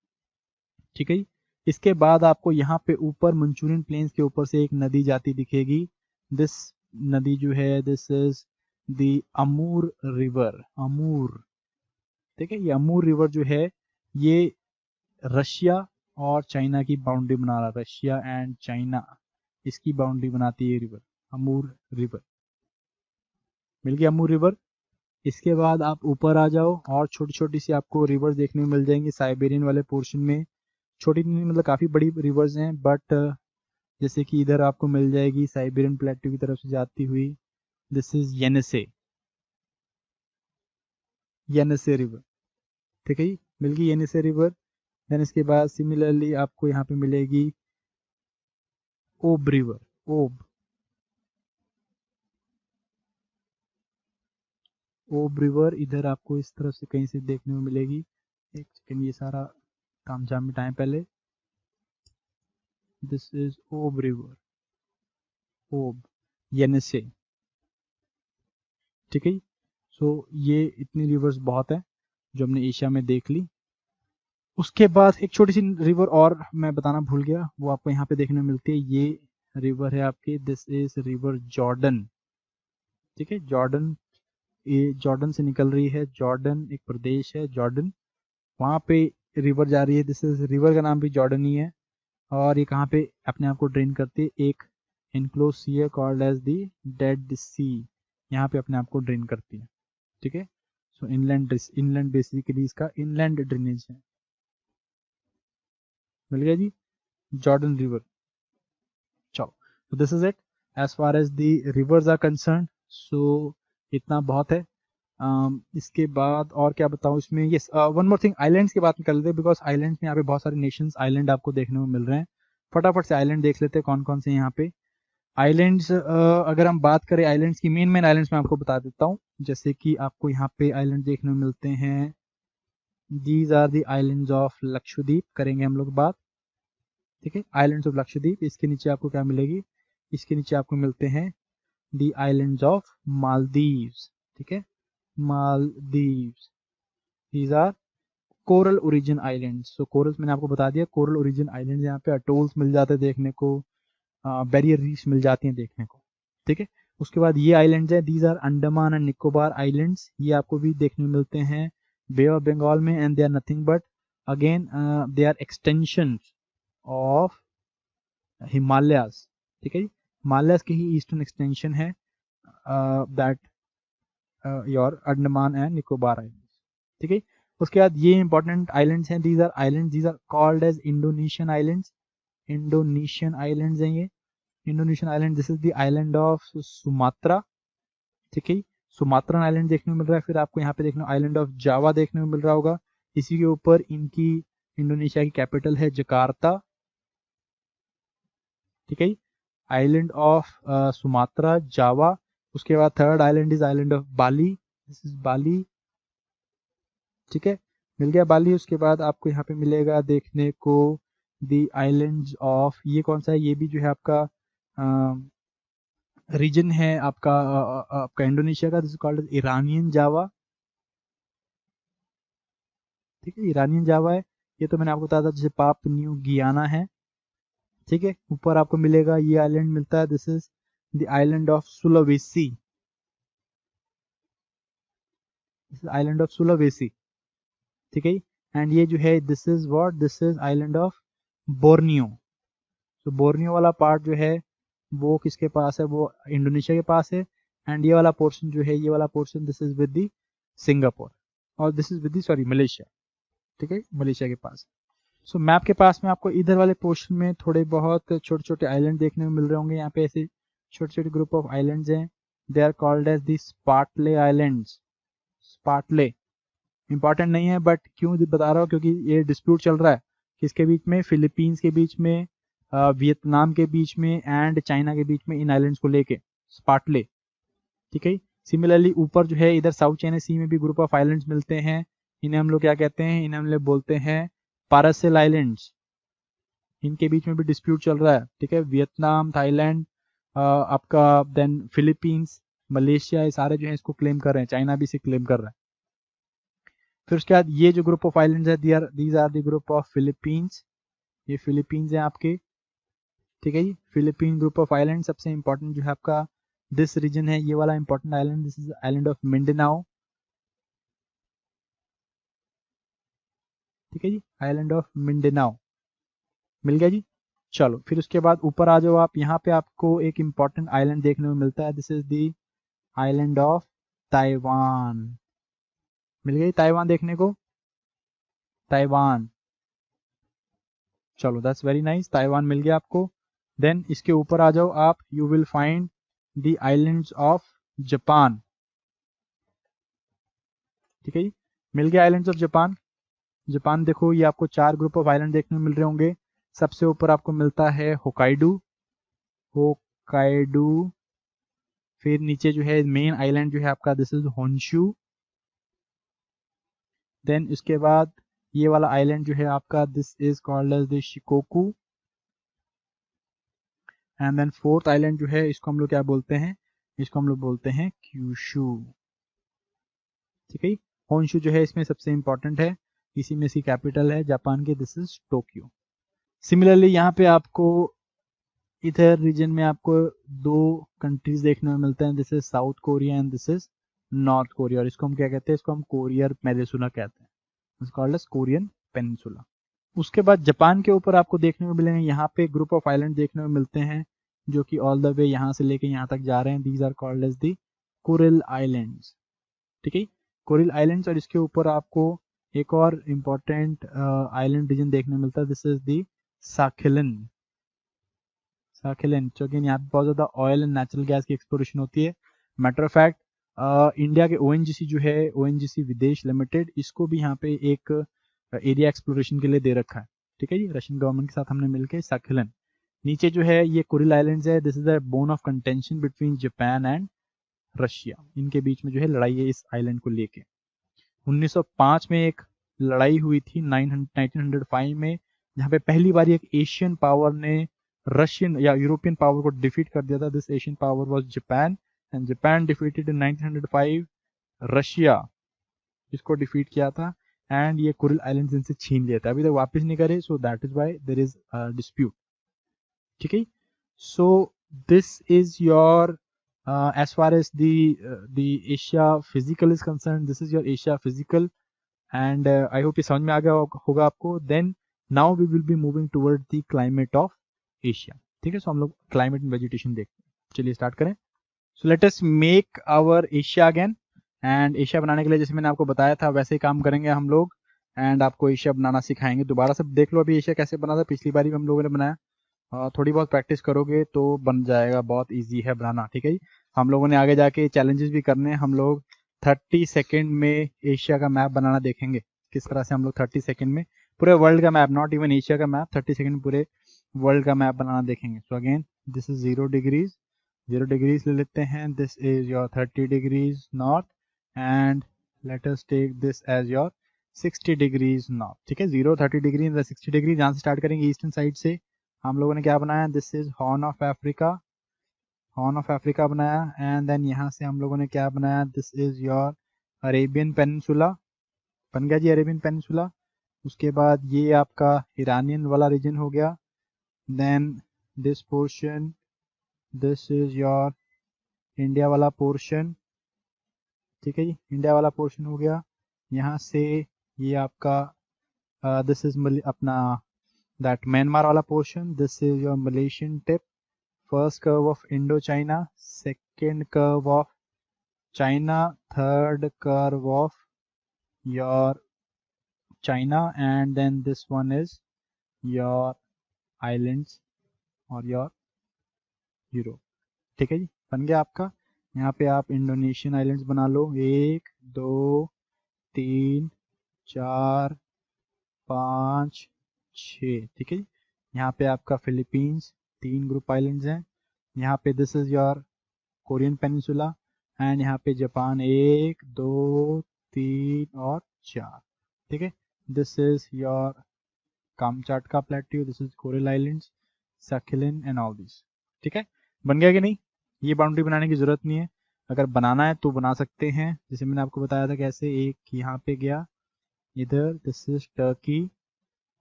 Speaker 1: ठीक है। इसके बाद आपको यहाँ पे ऊपर मंचूरियन प्लेन्स के ऊपर से एक नदी जाती दिखेगी, दिस नदी जो है दिस इज द अमूर रिवर, अमूर, ठीक है, ये अमूर रिवर जो है ये रशिया और चाइना की बाउंड्री बना रहा, रशिया एंड चाइना, इसकी बाउंड्री बनाती है ये रिवर, अमूर रिवर, मिल गया अमूर रिवर। इसके बाद आप ऊपर आ जाओ और छोटी छोटी सी आपको रिवर्स देखने को मिल जाएंगी साइबेरियन वाले पोर्शन में, छोटी नहीं मतलब काफ़ी बड़ी रिवर्स हैं, बट जैसे कि इधर आपको मिल जाएगी साइबेरियन प्लेटू की तरफ से जाती हुई, दिस इज येनेसे, येनेसे रिवर, ठीक है जी, मिल गई येनेसे रिवर। देन इसके बाद सिमिलरली आपको यहाँ पे मिलेगी ओब रिवर, ओब, ओब रिवर इधर आपको इस तरफ से कहीं से देखने को मिलेगी, एक सेकेंड ये सारा काम झाम मिटाएं पहले, दिस इज ओब रिवर, ओब, येनेसे, ठीक है। सो ये इतनी रिवर्स बहुत है जो हमने एशिया में देख ली। उसके बाद एक छोटी सी रिवर और मैं बताना भूल गया, वो आपको यहाँ पे देखने में मिलती है। ये रिवर है आपकी, दिस इज रिवर जॉर्डन, ठीक है। जॉर्डन, ये जॉर्डन से निकल रही है। जॉर्डन एक प्रदेश है, जॉर्डन, वहाँ पे रिवर जा रही है। दिस इज रिवर का नाम भी जॉर्डन ही है। और ये कहाँ पे अपने आप को ड्रेन करती है, एक इनक्लोज सी है कॉल्ड एज दी डेड सी, यहाँ पे अपने आप को ड्रेन करती है, ठीक है। सो इनलैंड, इनलैंड बेसिकली इसका इनलैंड ड्रेनेज है। मिल गया जी, जॉर्डन रिवर। चलो, तो this is it as far as the rivers are concern. So इतना बहुत है। इसके बाद और क्या बताऊं इसमें, yes one more thing, islands की बात कर लेते हैं, बिकॉज आइलैंड्स में यहाँ पे बहुत सारे नेशंस आइलैंड आपको देखने को मिल रहे हैं। फटाफट से आइलैंड देख लेते हैं कौन कौन से यहाँ पे आइलैंड्स। अगर हम बात करें आइलैंड्स की, मेन मेन आइलैंड्स मैं आपको बता देता हूँ। जैसे कि आपको यहाँ पे आइलैंड देखने को मिलते हैं, these are the islands of Lakshadweep, करेंगे हम लोग बात, ठीक है। आइलैंड्स ऑफ लक्षद्वीप, इसके नीचे आपको क्या मिलेगी, इसके नीचे आपको मिलते हैं दी आइलैंड्स ऑफ मालदीव्स, ठीक है, Maldives. These are coral origin islands. So corals मैंने आपको बता दिया, कोरल ओरिजिन आइलैंड्स, यहाँ पे अटोल्स मिल जाते हैं देखने को, बैरियर रीफ्स मिल जाती हैं देखने को, ठीक है। उसके बाद ये आइलैंड्स हैं, these are Andaman and Nicobar islands, ये आपको भी देखने को मिलते हैं बे ऑफ बंगाल में। And they are nothing but again they are extension of Himalayas, ठीक है जी। हिमालयाज की ही ईस्टर्न एक्सटेंशन है that your Andaman and Nicobar islands, ठीक है। उसके बाद ये इंपॉर्टेंट आइलैंड्स हैं, these are islands, these are called as Indonesian islands. Indonesian islands हैं ये, Indonesian island. This is the island of Sumatra, ठीक है। सुमात्रन आइलैंड देखने को मिल रहा है। फिर आपको यहाँ पे देखने आइलैंड ऑफ जावा देखने को मिल रहा होगा। इसी के ऊपर इनकी इंडोनेशिया की कैपिटल है जकार्ता, ठीक है। Island of Sumatra, Java. उसके बाद third island is island of Bali, this is Bali, ठीक है। मिल गया बाली। उसके बाद आपको यहाँ पे मिलेगा देखने को दी आइलैंड्स ऑफ, ये कौन सा है, ये भी जो है आपका रीजन है आपका आपका इंडोनेशिया का, दिस इज कॉल्ड ईरानियन जावा, ठीक है। ईरानियन जावा है, ये तो मैंने आपको बताया था, जैसे पाप न्यू गियाना है, ठीक है। ऊपर आपको मिलेगा ये आइलैंड मिलता है, this is the island of Sulawesi, island of Sulawesi, ठीक है। एंड ये जो है this is what, this is island of Borneo. तो बोर्नियो वाला पार्ट जो है वो किसके पास है, वो इंडोनेशिया के पास है। एंड ये वाला पोर्शन जो है, ये वाला portion this is with the Singapore, और this is with the sorry Malaysia, ठीक है, मलेशिया के पास। सो मैप के पास में आपको इधर वाले पोर्शन में थोड़े बहुत छोटे छोटे आइलैंड देखने को मिल रहे होंगे। यहाँ पे ऐसे छोटे छोटे ग्रुप ऑफ आइलैंड्स हैं, they are called as the Spratly islands. Spratly important नहीं है, बट क्यों बता रहा हूँ, क्योंकि ये डिस्प्यूट चल रहा है किसके बीच में, फिलीपींस के बीच में, वियतनाम के बीच में एंड चाइना के बीच में, इन आइलैंड्स को लेके स्पार्टले, ठीक है। सिमिलरली ऊपर जो है इधर साउथ चाइना सी में भी ग्रुप ऑफ आइलैंड्स मिलते हैं, इन्हें हम लोग क्या कहते हैं, इन्हें हम लोग बोलते हैं पारासेल आइलैंड्स। इनके बीच में भी डिस्प्यूट चल रहा है, ठीक है। वियतनाम, थाईलैंड, आपका देन फिलीपींस, मलेशिया, ये सारे जो है इसको क्लेम कर रहे हैं, चाइना भी इसे क्लेम कर रहा है। फिर उसके बाद ये जो ग्रुप ऑफ आइलैंड्स है, these are the group of Philippines, ये फिलीपींस है आपके, ठीक है जी। फिलीपीन ग्रुप ऑफ आइलैंड, सबसे इंपॉर्टेंट जो है आपका दिस रीजन है, ये वाला important island, this is island of Mindanao, ठीक है जी, आइलैंड ऑफ मिंडनाओ। मिल गया जी। चलो फिर उसके बाद ऊपर आ जाओ आप, यहाँ पे आपको एक इंपॉर्टेंट आइलैंड देखने को मिलता है, this is the island of Taiwan. मिल गई ताइवान देखने को, ताइवान। चलो दैट्स वेरी नाइस, ताइवान मिल गया आपको। देन इसके ऊपर आ जाओ आप, you will find the islands of Japan, ठीक है जी। मिल गया आइलैंड्स ऑफ जापान। जापान देखो, ये आपको चार ग्रुप ऑफ आइलैंड देखने को मिल रहे होंगे। सबसे ऊपर आपको मिलता है होकाइडू, होकाइडू। फिर नीचे जो है मेन आइलैंड जो है आपका, दिस इज होन्शू। देन इसके बाद ये वाला आइलैंड जो है आपका, this is called as the Shikoku. And then fourth island जो है इसको हम लोग क्या बोलते हैं, इसको हम लोग बोलते हैं क्यूशू। ठीक है, होन्शु जो है इसमें सबसे इंपॉर्टेंट है, इसी में इसकी कैपिटल है जापान के, दिस इज टोक्यो। सिमिलरली यहाँ पे आपको इधर रीजन में आपको दो कंट्रीज देखने में मिलते हैं, this is south Korea and this is north Korea, और इसको हम क्या कहते हैं, इसको हम कोरियर पेनिनसुला कहते हैं, it's called as Korean peninsula. उसके बाद जापान के ऊपर आपको देखने को मिलेंगे यहाँ पे ग्रुप ऑफ आइलैंड देखने को मिलते हैं, जो कि ऑल द वे यहाँ से लेके यहाँ तक जा रहे हैं, these are called as the Kuril islands. ठीक है, कुरिल आइलैंड्स, और इसके ऊपर आपको एक और इम्पोर्टेंट आइलैंड रीजन देखने को मिलता है, दिस इज दी साखिलिन। साखिलिन, जो कि यहाँ पे बहुत ज्यादा ऑयल एंड नेचुरल गैस की एक्सप्लोरेशन होती है। मैटर ऑफ फैक्ट इंडिया के ओएनजीसी जो है, ओएनजीसी विदेश लिमिटेड, इसको भी यहाँ पे एक एरिया एक्सप्लोरेशन के लिए दे रखा है। ठीक है जी, रशियन गवर्नमेंट के साथ हमने मिलकर साखिलिन। नीचे जो है ये कुरिल आइलैंड्स है, this is the bone of contention between Japan and Russia, इनके बीच में जो है लड़ाई है इस आइलैंड को लेके। 1905 में एक लड़ाई हुई थी 1905 में, जहाँ पे पहली बार एक एशियन पावर ने रशियन या यूरोपियन पावर को डिफीट कर दिया था। This Asian power was Japan, and Japan defeated in 1905 Russia, इसको डिफीट किया था, एंड ये कुरिल आइलैंड्स इनसे छीन लिया था, अभी तक वापस नहीं करे, so that is why there is dispute. ठीक है, so this is your as far as the Asia physical is concerned, this is your Asia physical, and I hope ये समझ में आ गया होगा आपको। Then now we will be moving toward the climate of Asia। ठीक है, सो हम लोग climate and vegetation देखते हैं, चलिए स्टार्ट करें। So let us make our Asia again, and Asia बनाने के लिए जैसे मैंने आपको बताया था वैसे ही काम करेंगे हम लोग, एंड आपको एशिया बनाना सिखाएंगे। दोबारा से देख लो अभी एशिया कैसे बना था, पिछली बार भी हम लोगों ने बनाया, थोड़ी बहुत प्रैक्टिस करोगे तो बन जाएगा, बहुत इजी है बनाना। ठीक है जी, हम लोगों ने आगे जाके चैलेंजेस भी करने हैं। हम लोग 30 सेकेंड में एशिया का मैप बनाना देखेंगे, किस तरह से हम लोग 30 सेकेंड में पूरे वर्ल्ड का मैप, नॉट इवन एशिया का मैप, 30 सेकेंड में पूरे वर्ल्ड का मैप बनाना देखेंगे। So again this is 0 degrees, 0 degrees ले लेते हैं, this is your 30 degrees north, and let us take this as your 60 degrees north. ठीक है, 0 30 डिग्री 60 डिग्री, जहाँ से स्टार्ट करेंगे ईस्टर्न साइड से हम लोगों ने क्या बनाया, this is horn of Africa, horn of Africa बनाया, एंड देन यहाँ से हम लोगों ने क्या बनाया, this is your Arabian peninsula, बन गया जी अरेबियन पेनिनसुला। उसके बाद ये आपका ईरानियन वाला रीजन हो गया, then this portion, this is your India वाला पोर्शन। ठीक है जी, इंडिया वाला पोर्शन हो गया। यहाँ से ये आपका दिस इज अपना दैट म्यांमार वाला portion, this is your Malaysian tip, first curve of Indochina, second curve of China, third curve of your China, and then this one is your islands or your Europe। ठीक है जी, बन गया आपका। यहाँ पे आप Indonesian islands बना लो, 1 2 3 4 5 6। ठीक है जी, यहाँ पे आपका फिलीपींस, 3 ग्रुप आइलैंड्स हैं। यहाँ पे this is your Korean peninsula, and यहाँ पे जापान 1 2 3 और 4। ठीक है, this is your Kamchatka plateau, this is coral islands, Sakhalin and all this. ठीक है, बन गया कि नहीं, ये बाउंड्री बनाने की जरूरत नहीं है, अगर बनाना है तो बना सकते हैं, जैसे मैंने आपको बताया था कैसे। एक यहाँ पे गया इधर, this is Turkey,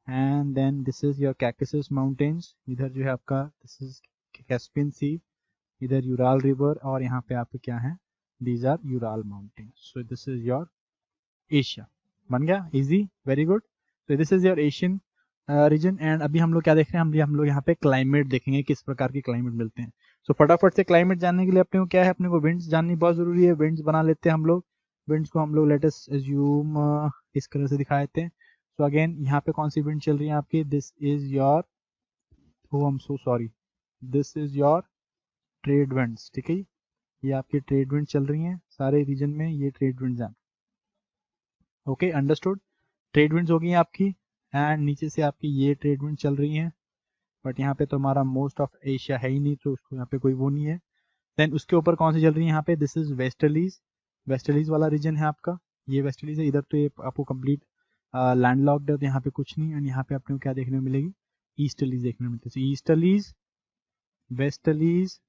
Speaker 1: and then this is your Caucasus mountains, इधर जो है आपका दिस इज कैस्पियन सी, इधर यूराल रिवर, और यहाँ पे आपके क्या है, these are Ural mountain. So this is your Asia, बन गया easy, very good. So this is your Asian region, and अभी हम लोग क्या देख रहे हैं, हम लोग यहाँ पे क्लाइमेट देखेंगे, किस प्रकार के क्लाइमेट मिलते हैं। सो फटाफट से क्लाइमेट जानने के लिए अपने को क्या है, अपने को विंड्स जाननी बहुत जरूरी है। विंड्स बना लेते हैं हम लोग, विंड्स को हम लोग लेट अस अज्यूम इस तरह से दिखा देते हैं। सो अगेन यहाँ पे कौन सी विंड चल रही है आपकी, this is your, oh I am so sorry, this is your trade winds. ठीक है, ये आपकी ट्रेड विंड चल रही हैं सारे रीजन में, ये ट्रेड विंड्स हैं। ओके, अंडरस्टूड, ट्रेड विंड्स हो गई हैं आपकी, एंड नीचे से आपकी ये ट्रेड विंड चल रही हैं, बट यहाँ पे तो हमारा मोस्ट ऑफ एशिया है ही नहीं, तो उसको यहाँ पे कोई वो नहीं है। देन उसके ऊपर कौन सी चल रही है यहाँ पे, दिस इज वेस्टर्लीज, वेस्टर्लीज वाला रीजन है आपका, ये वेस्टर्लीज है। इधर तो ये आपको कंप्लीट लैंडलॉक्ड है, तो यहाँ पे कुछ नहीं, एंड यहाँ पे आपको क्या देखने को मिलेगी, ईस्टर्लीज देखने को मिलती है। ईस्टर्लीज, वेस्टलीज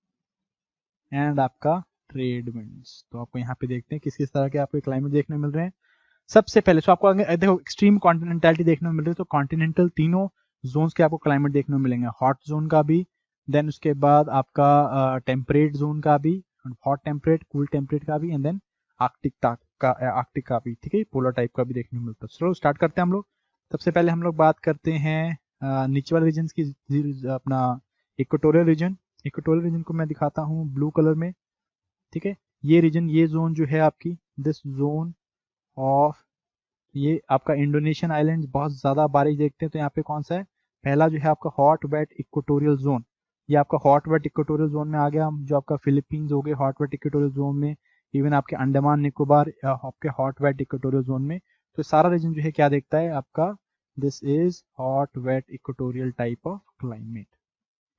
Speaker 1: एंड आपका ट्रेड विंड्स। तो आपको यहाँ पे देखते हैं किस किस तरह के आपको क्लाइमेट देखने मिल रहे हैं। सबसे पहले तो आपको अगर देखो एक्सट्रीम कॉन्टिनेंटलिटी देखने को मिल रही है, तो कॉन्टिनेंटल तीनों जोन्स के आपको क्लाइमेट देखने को मिलेंगे, हॉट जोन का भी, देन उसके बाद आपका टेम्परेट जोन का भी, हॉट टेम्परेट, कूल टेम्परेट का भी, एंड देन आर्कटिक का भी, ठीक है, पोलर टाइप का भी देखने को मिलता है। चलो स्टार्ट करते हैं हम लोग। सबसे पहले हम लोग बात करते हैं नीचे वाले रीजन की, अपना इक्वेटोरियल रीजन। इक्वेटोरियल रीजन को मैं दिखाता हूँ ब्लू कलर में, ठीक है। ये रीजन, ये जोन जो है आपकी, दिस जोन ऑफ, ये आपका इंडोनेशियन आइलैंड बहुत ज्यादा बारिश देखते हैं। तो यहाँ पे कौन सा है, पहला जो है आपका हॉट वेट इक्वेटोरियल जोन। ये आपका हॉट वेट इक्वेटोरियल जोन में आ गया, जो आपका फिलीपींस हो गए हॉट वेट इक्वेटोरियल जोन में, इवन आपके अंडमान निकोबार आपके हॉट वेट इक्वेटोरियल जोन में। तो सारा रीजन जो है क्या देखता है आपका, this is hot wet equatorial type of climate,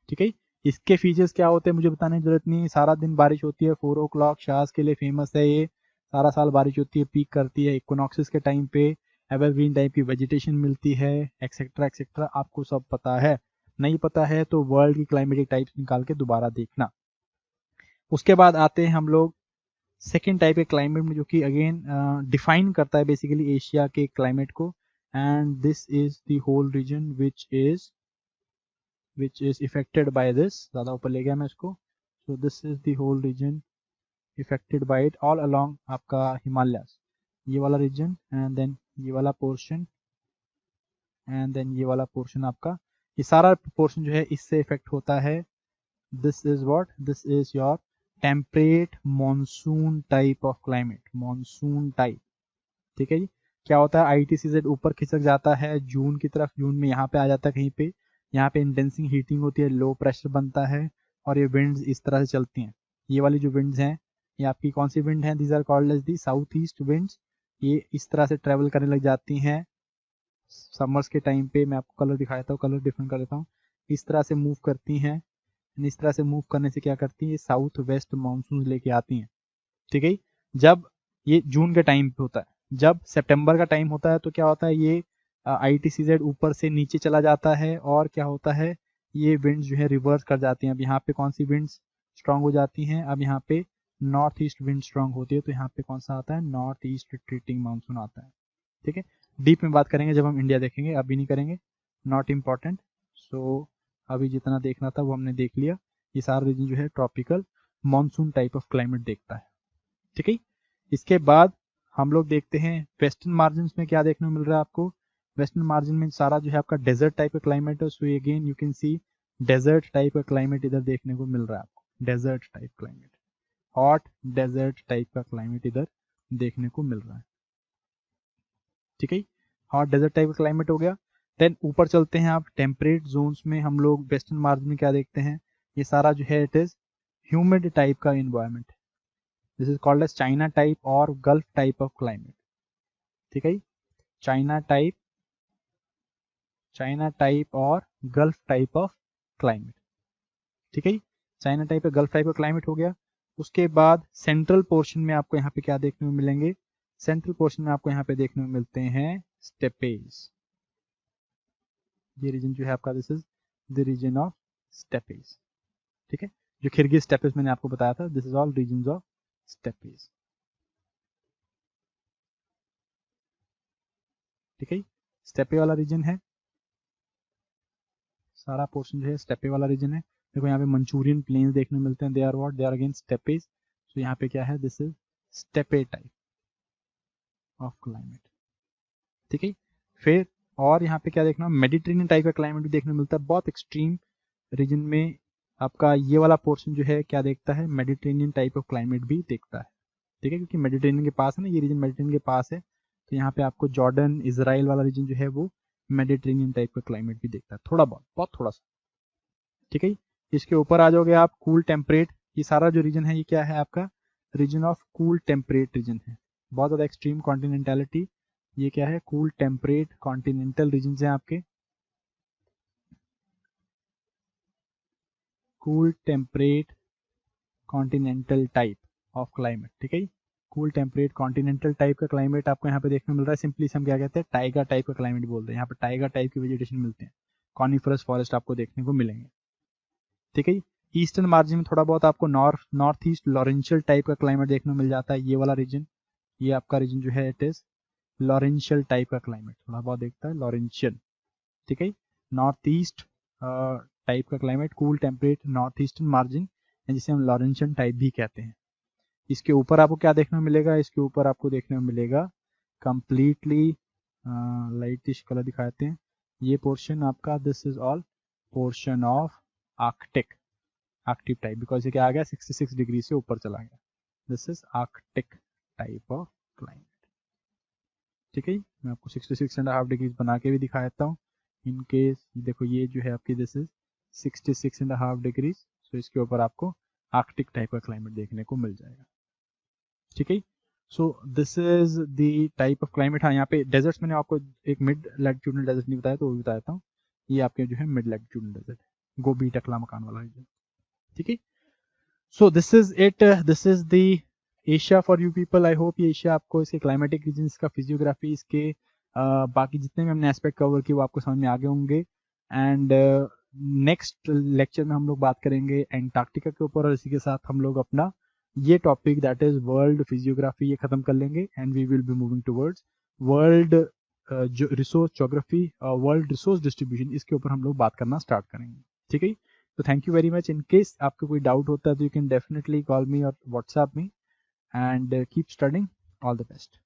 Speaker 1: ठीक है। इसके फीचर्स क्या होते हैं मुझे बताने की जरूरत नहीं, सारा दिन बारिश होती है, 4 o'clock शार्स के लिए फेमस है ये, सारा साल बारिश होती है, पीक करती है इक्विनॉक्सिस के टाइम पे, एवरग्रीन टाइप की वेजिटेशन मिलती है, एक्सेट्रा एक्सेट्रा, आपको सब पता है। नहीं पता है तो वर्ल्ड की क्लाइमेटिक टाइप्स निकाल के दोबारा देखना। उसके बाद आते हैं हम लोग सेकेंड टाइप के क्लाइमेट में, जो कि अगेन डिफाइन करता है बेसिकली एशिया के क्लाइमेट को, and this is the whole region which is affected by this, ज़्यादा ऊपर ले गया मैं इसको। so this is the whole region affected by it all along आपका हिमालयास, ये वाला रीजन, एंड देन ये वाला पोर्शन, एंड देन ये वाला पोर्शन आपका, ये सारा पोर्शन जो है इससे इफेक्ट होता है। This is what, this is your temperate monsoon type of climate, monsoon type, ठीक है जी। क्या होता है, ITCZ ऊपर खिसक जाता है जून की तरफ, जून में यहाँ पे आ जाता है कहीं पे, यहाँ पे इंटेंसिंग हीटिंग होती है, लो प्रेशर बनता है, और ये विंड्स इस तरह से चलती हैं। ये वाली जो विंड्स हैं, ये आपकी कौन सी विंड हैं, these are called as the south east winds. ये इस तरह से ट्रेवल करने लग जाती हैं समर्स के टाइम पे। मैं आपको कलर दिखाता हूँ, कलर डिफरेंट कर देता हूँ। इस तरह से मूव करती हैं, इस तरह से मूव करने से क्या करती है, ये साउथ वेस्ट मानसून लेके आती हैं, ठीक है। जब ये जून के टाइम पे होता है, जब सितंबर का टाइम होता है तो क्या होता है, ये ITCZ ऊपर से नीचे चला जाता है, और क्या होता है, ये विंड्स जो है रिवर्स कर जाती हैं। अब यहाँ पे कौन सी विंड्स स्ट्रांग हो जाती हैं, अब यहाँ पे नॉर्थ ईस्ट विंड स्ट्रांग होती है, तो यहाँ पे कौन सा आता है, नॉर्थ ईस्ट ट्रीटिंग मानसून आता है, ठीक है। डीप में बात करेंगे जब हम इंडिया देखेंगे, अभी नहीं करेंगे, नॉट इम्पॉर्टेंट। सो अभी जितना देखना था वो हमने देख लिया। ये सारा रीजन जो है tropical monsoon type of climate देखता है, ठीक है। इसके बाद हम लोग देखते हैं वेस्टर्न मार्जिन में क्या देखने को मिल रहा है आपको। वेस्टर्न मार्जिन में सारा जो है आपका डेजर्ट टाइप का क्लाइमेट है। So again you can see desert type का क्लाइमेट इधर देखने को मिल रहा है आपको, desert type climate, hot desert type का क्लाइमेट इधर देखने को मिल रहा है, ठीक है। हॉट डेजर्ट टाइप का क्लाइमेट हो गया। देन ऊपर चलते हैं आप टेम्परेट जोन्स में, हम लोग वेस्टर्न मार्जिन में क्या देखते हैं, ये सारा जो है इट इज ह्यूमिड टाइप का environment, this is called as China type और गल्फ टाइप ऑफ क्लाइमेट, ठीक है। चाइना टाइप और गल्फ टाइप ऑफ क्लाइमेट, ठीक है। चाइना टाइप और गल्फ टाइप ऑफ क्लाइमेट हो गया। उसके बाद सेंट्रल पोर्शन में आपको यहाँ पे क्या देखने को मिलेंगे, सेंट्रल पोर्शन में आपको यहाँ पे देखने को मिलते हैं स्टेपेज। ये रीजन जो है आपका, this is the region of steppes, ठीक है। जो किर्गिज स्टेपेज मैंने आपको बताया था, this is all region of steppes, ठीक है। स्टेपे वाला रीजन है, सारा पोर्शन जो है स्टेपे वाला रीजन है। देखो यहाँ पे मंचूरियन प्लेन्स देखने मिलते हैं, they are what, they are again steppes. So यहाँ पे क्या है, this is steppe type of climate, ठीक है। फिर और यहाँ पे क्या देखना, मेडिटेरेनियन टाइप का क्लाइमेट भी देखने मिलता है, बहुत एक्सट्रीम रीजन में आपका ये वाला पोर्शन जो है क्या देखता है, मेडिटेरेनियन टाइप ऑफ क्लाइमेट भी देखता है, ठीक है। क्योंकि मेडिटेरेनियन के पास है ना, ये रीजन मेडिटेरेनियन के पास है, तो यहाँ पे आपको जॉर्डन इजराइल वाला रीजन जो है वो मेडिटेरेनियन टाइप का क्लाइमेट भी देखता है, थोड़ा बहुत थोड़ा सा, ठीक है। इसके ऊपर आ जाओगे आप कूल टेम्परेट, ये सारा जो रीजन है ये क्या है आपका, region of cool temperate region है, बहुत ज़्यादा एक्सट्रीम कॉन्टिनेंटैलिटी, ये क्या है, कूल टेम्परेट कॉन्टिनेंटल रीजन है आपके, cool temperate continental type of climate, ठीक है। कूल टेम्परेट कॉन्टिनेंटल टाइप का क्लाइमेट आपको यहाँ पे देखने मिल रहा है। सिंपली हम क्या कहते हैं, टाइगर टाइप का क्लाइमेट बोलते हैं, यहाँ पे टाइगर टाइप की वेजिटेशन मिलते हैं, कॉनिफरस फॉरेस्ट आपको देखने को मिलेंगे, ठीक है। ईस्टर्न मार्जिन में थोड़ा बहुत आपको नॉर्थ ईस्ट लॉरेंशियल टाइप का क्लाइमेट देखने को मिल जाता है। ये वाला रीजन, ये आपका रीजन जो है इट इज लॉरेंशियल टाइप का क्लाइमेट, थोड़ा बहुत देखता है लॉरेंशियल, ठीक है। नॉर्थ ईस्ट टाइप का climate, cool temperate north eastern margin, जिसे हम लॉरेंशियल टाइप भी कहते हैं। इसके ऊपर आपको क्या देखने को मिलेगा, इसके ऊपर आपको देखने को मिलेगा कंप्लीटली लाइटिश कलर दिखाते हैं। ये पोर्शन आपका, this is all portion of Arctic, Arctic type, because ये क्या आ गया 66 डिग्री से ऊपर चला गया। This is Arctic type of climate, ठीक है। मैं आपको 66.5 डिग्री बना के भी दिखा देता हूँ इन केस। देखो ये जो है आपकी दिस इज 66.5 डिग्री, सो इसके ऊपर आपको आर्कटिक टाइप का क्लाइमेट देखने को मिल जाएगा, ठीक है। So this is the type of climate. हाँ, यहाँ पे डेजर्ट्स मैंने आपको एक मिड लैटिट्यूडनल डेजर्ट नहीं बताया, तो वो भी बता देता हूँ। ये आपके जो है मिड लैटिट्यूडनल डेजर्ट है, गोबी टकला मकान वाला रीजन, ठीक है। So this is it, this is the Asia for you people. I hope ये एशिया आपको इसके क्लाइमेटिक रीजन का फिजियोग्राफी, इसके बाकी जितने भी हमने एस्पेक्ट कवर किए वो आपको समझ में आ गए होंगे। एंड नेक्स्ट लेक्चर में हम लोग बात करेंगे एंटार्क्टिका के ऊपर, और इसी के साथ हम लोग अपना ये topic that is world physiography ये खत्म कर लेंगे। And we will be moving towards world जो resource geography, world resource distribution, इसके ऊपर हम लोग बात करना स्टार्ट करेंगे, ठीक है। तो thank you very much. In case आपको कोई डाउट होता है तो you can definitely call me और WhatsApp me, and keep studying. All the best.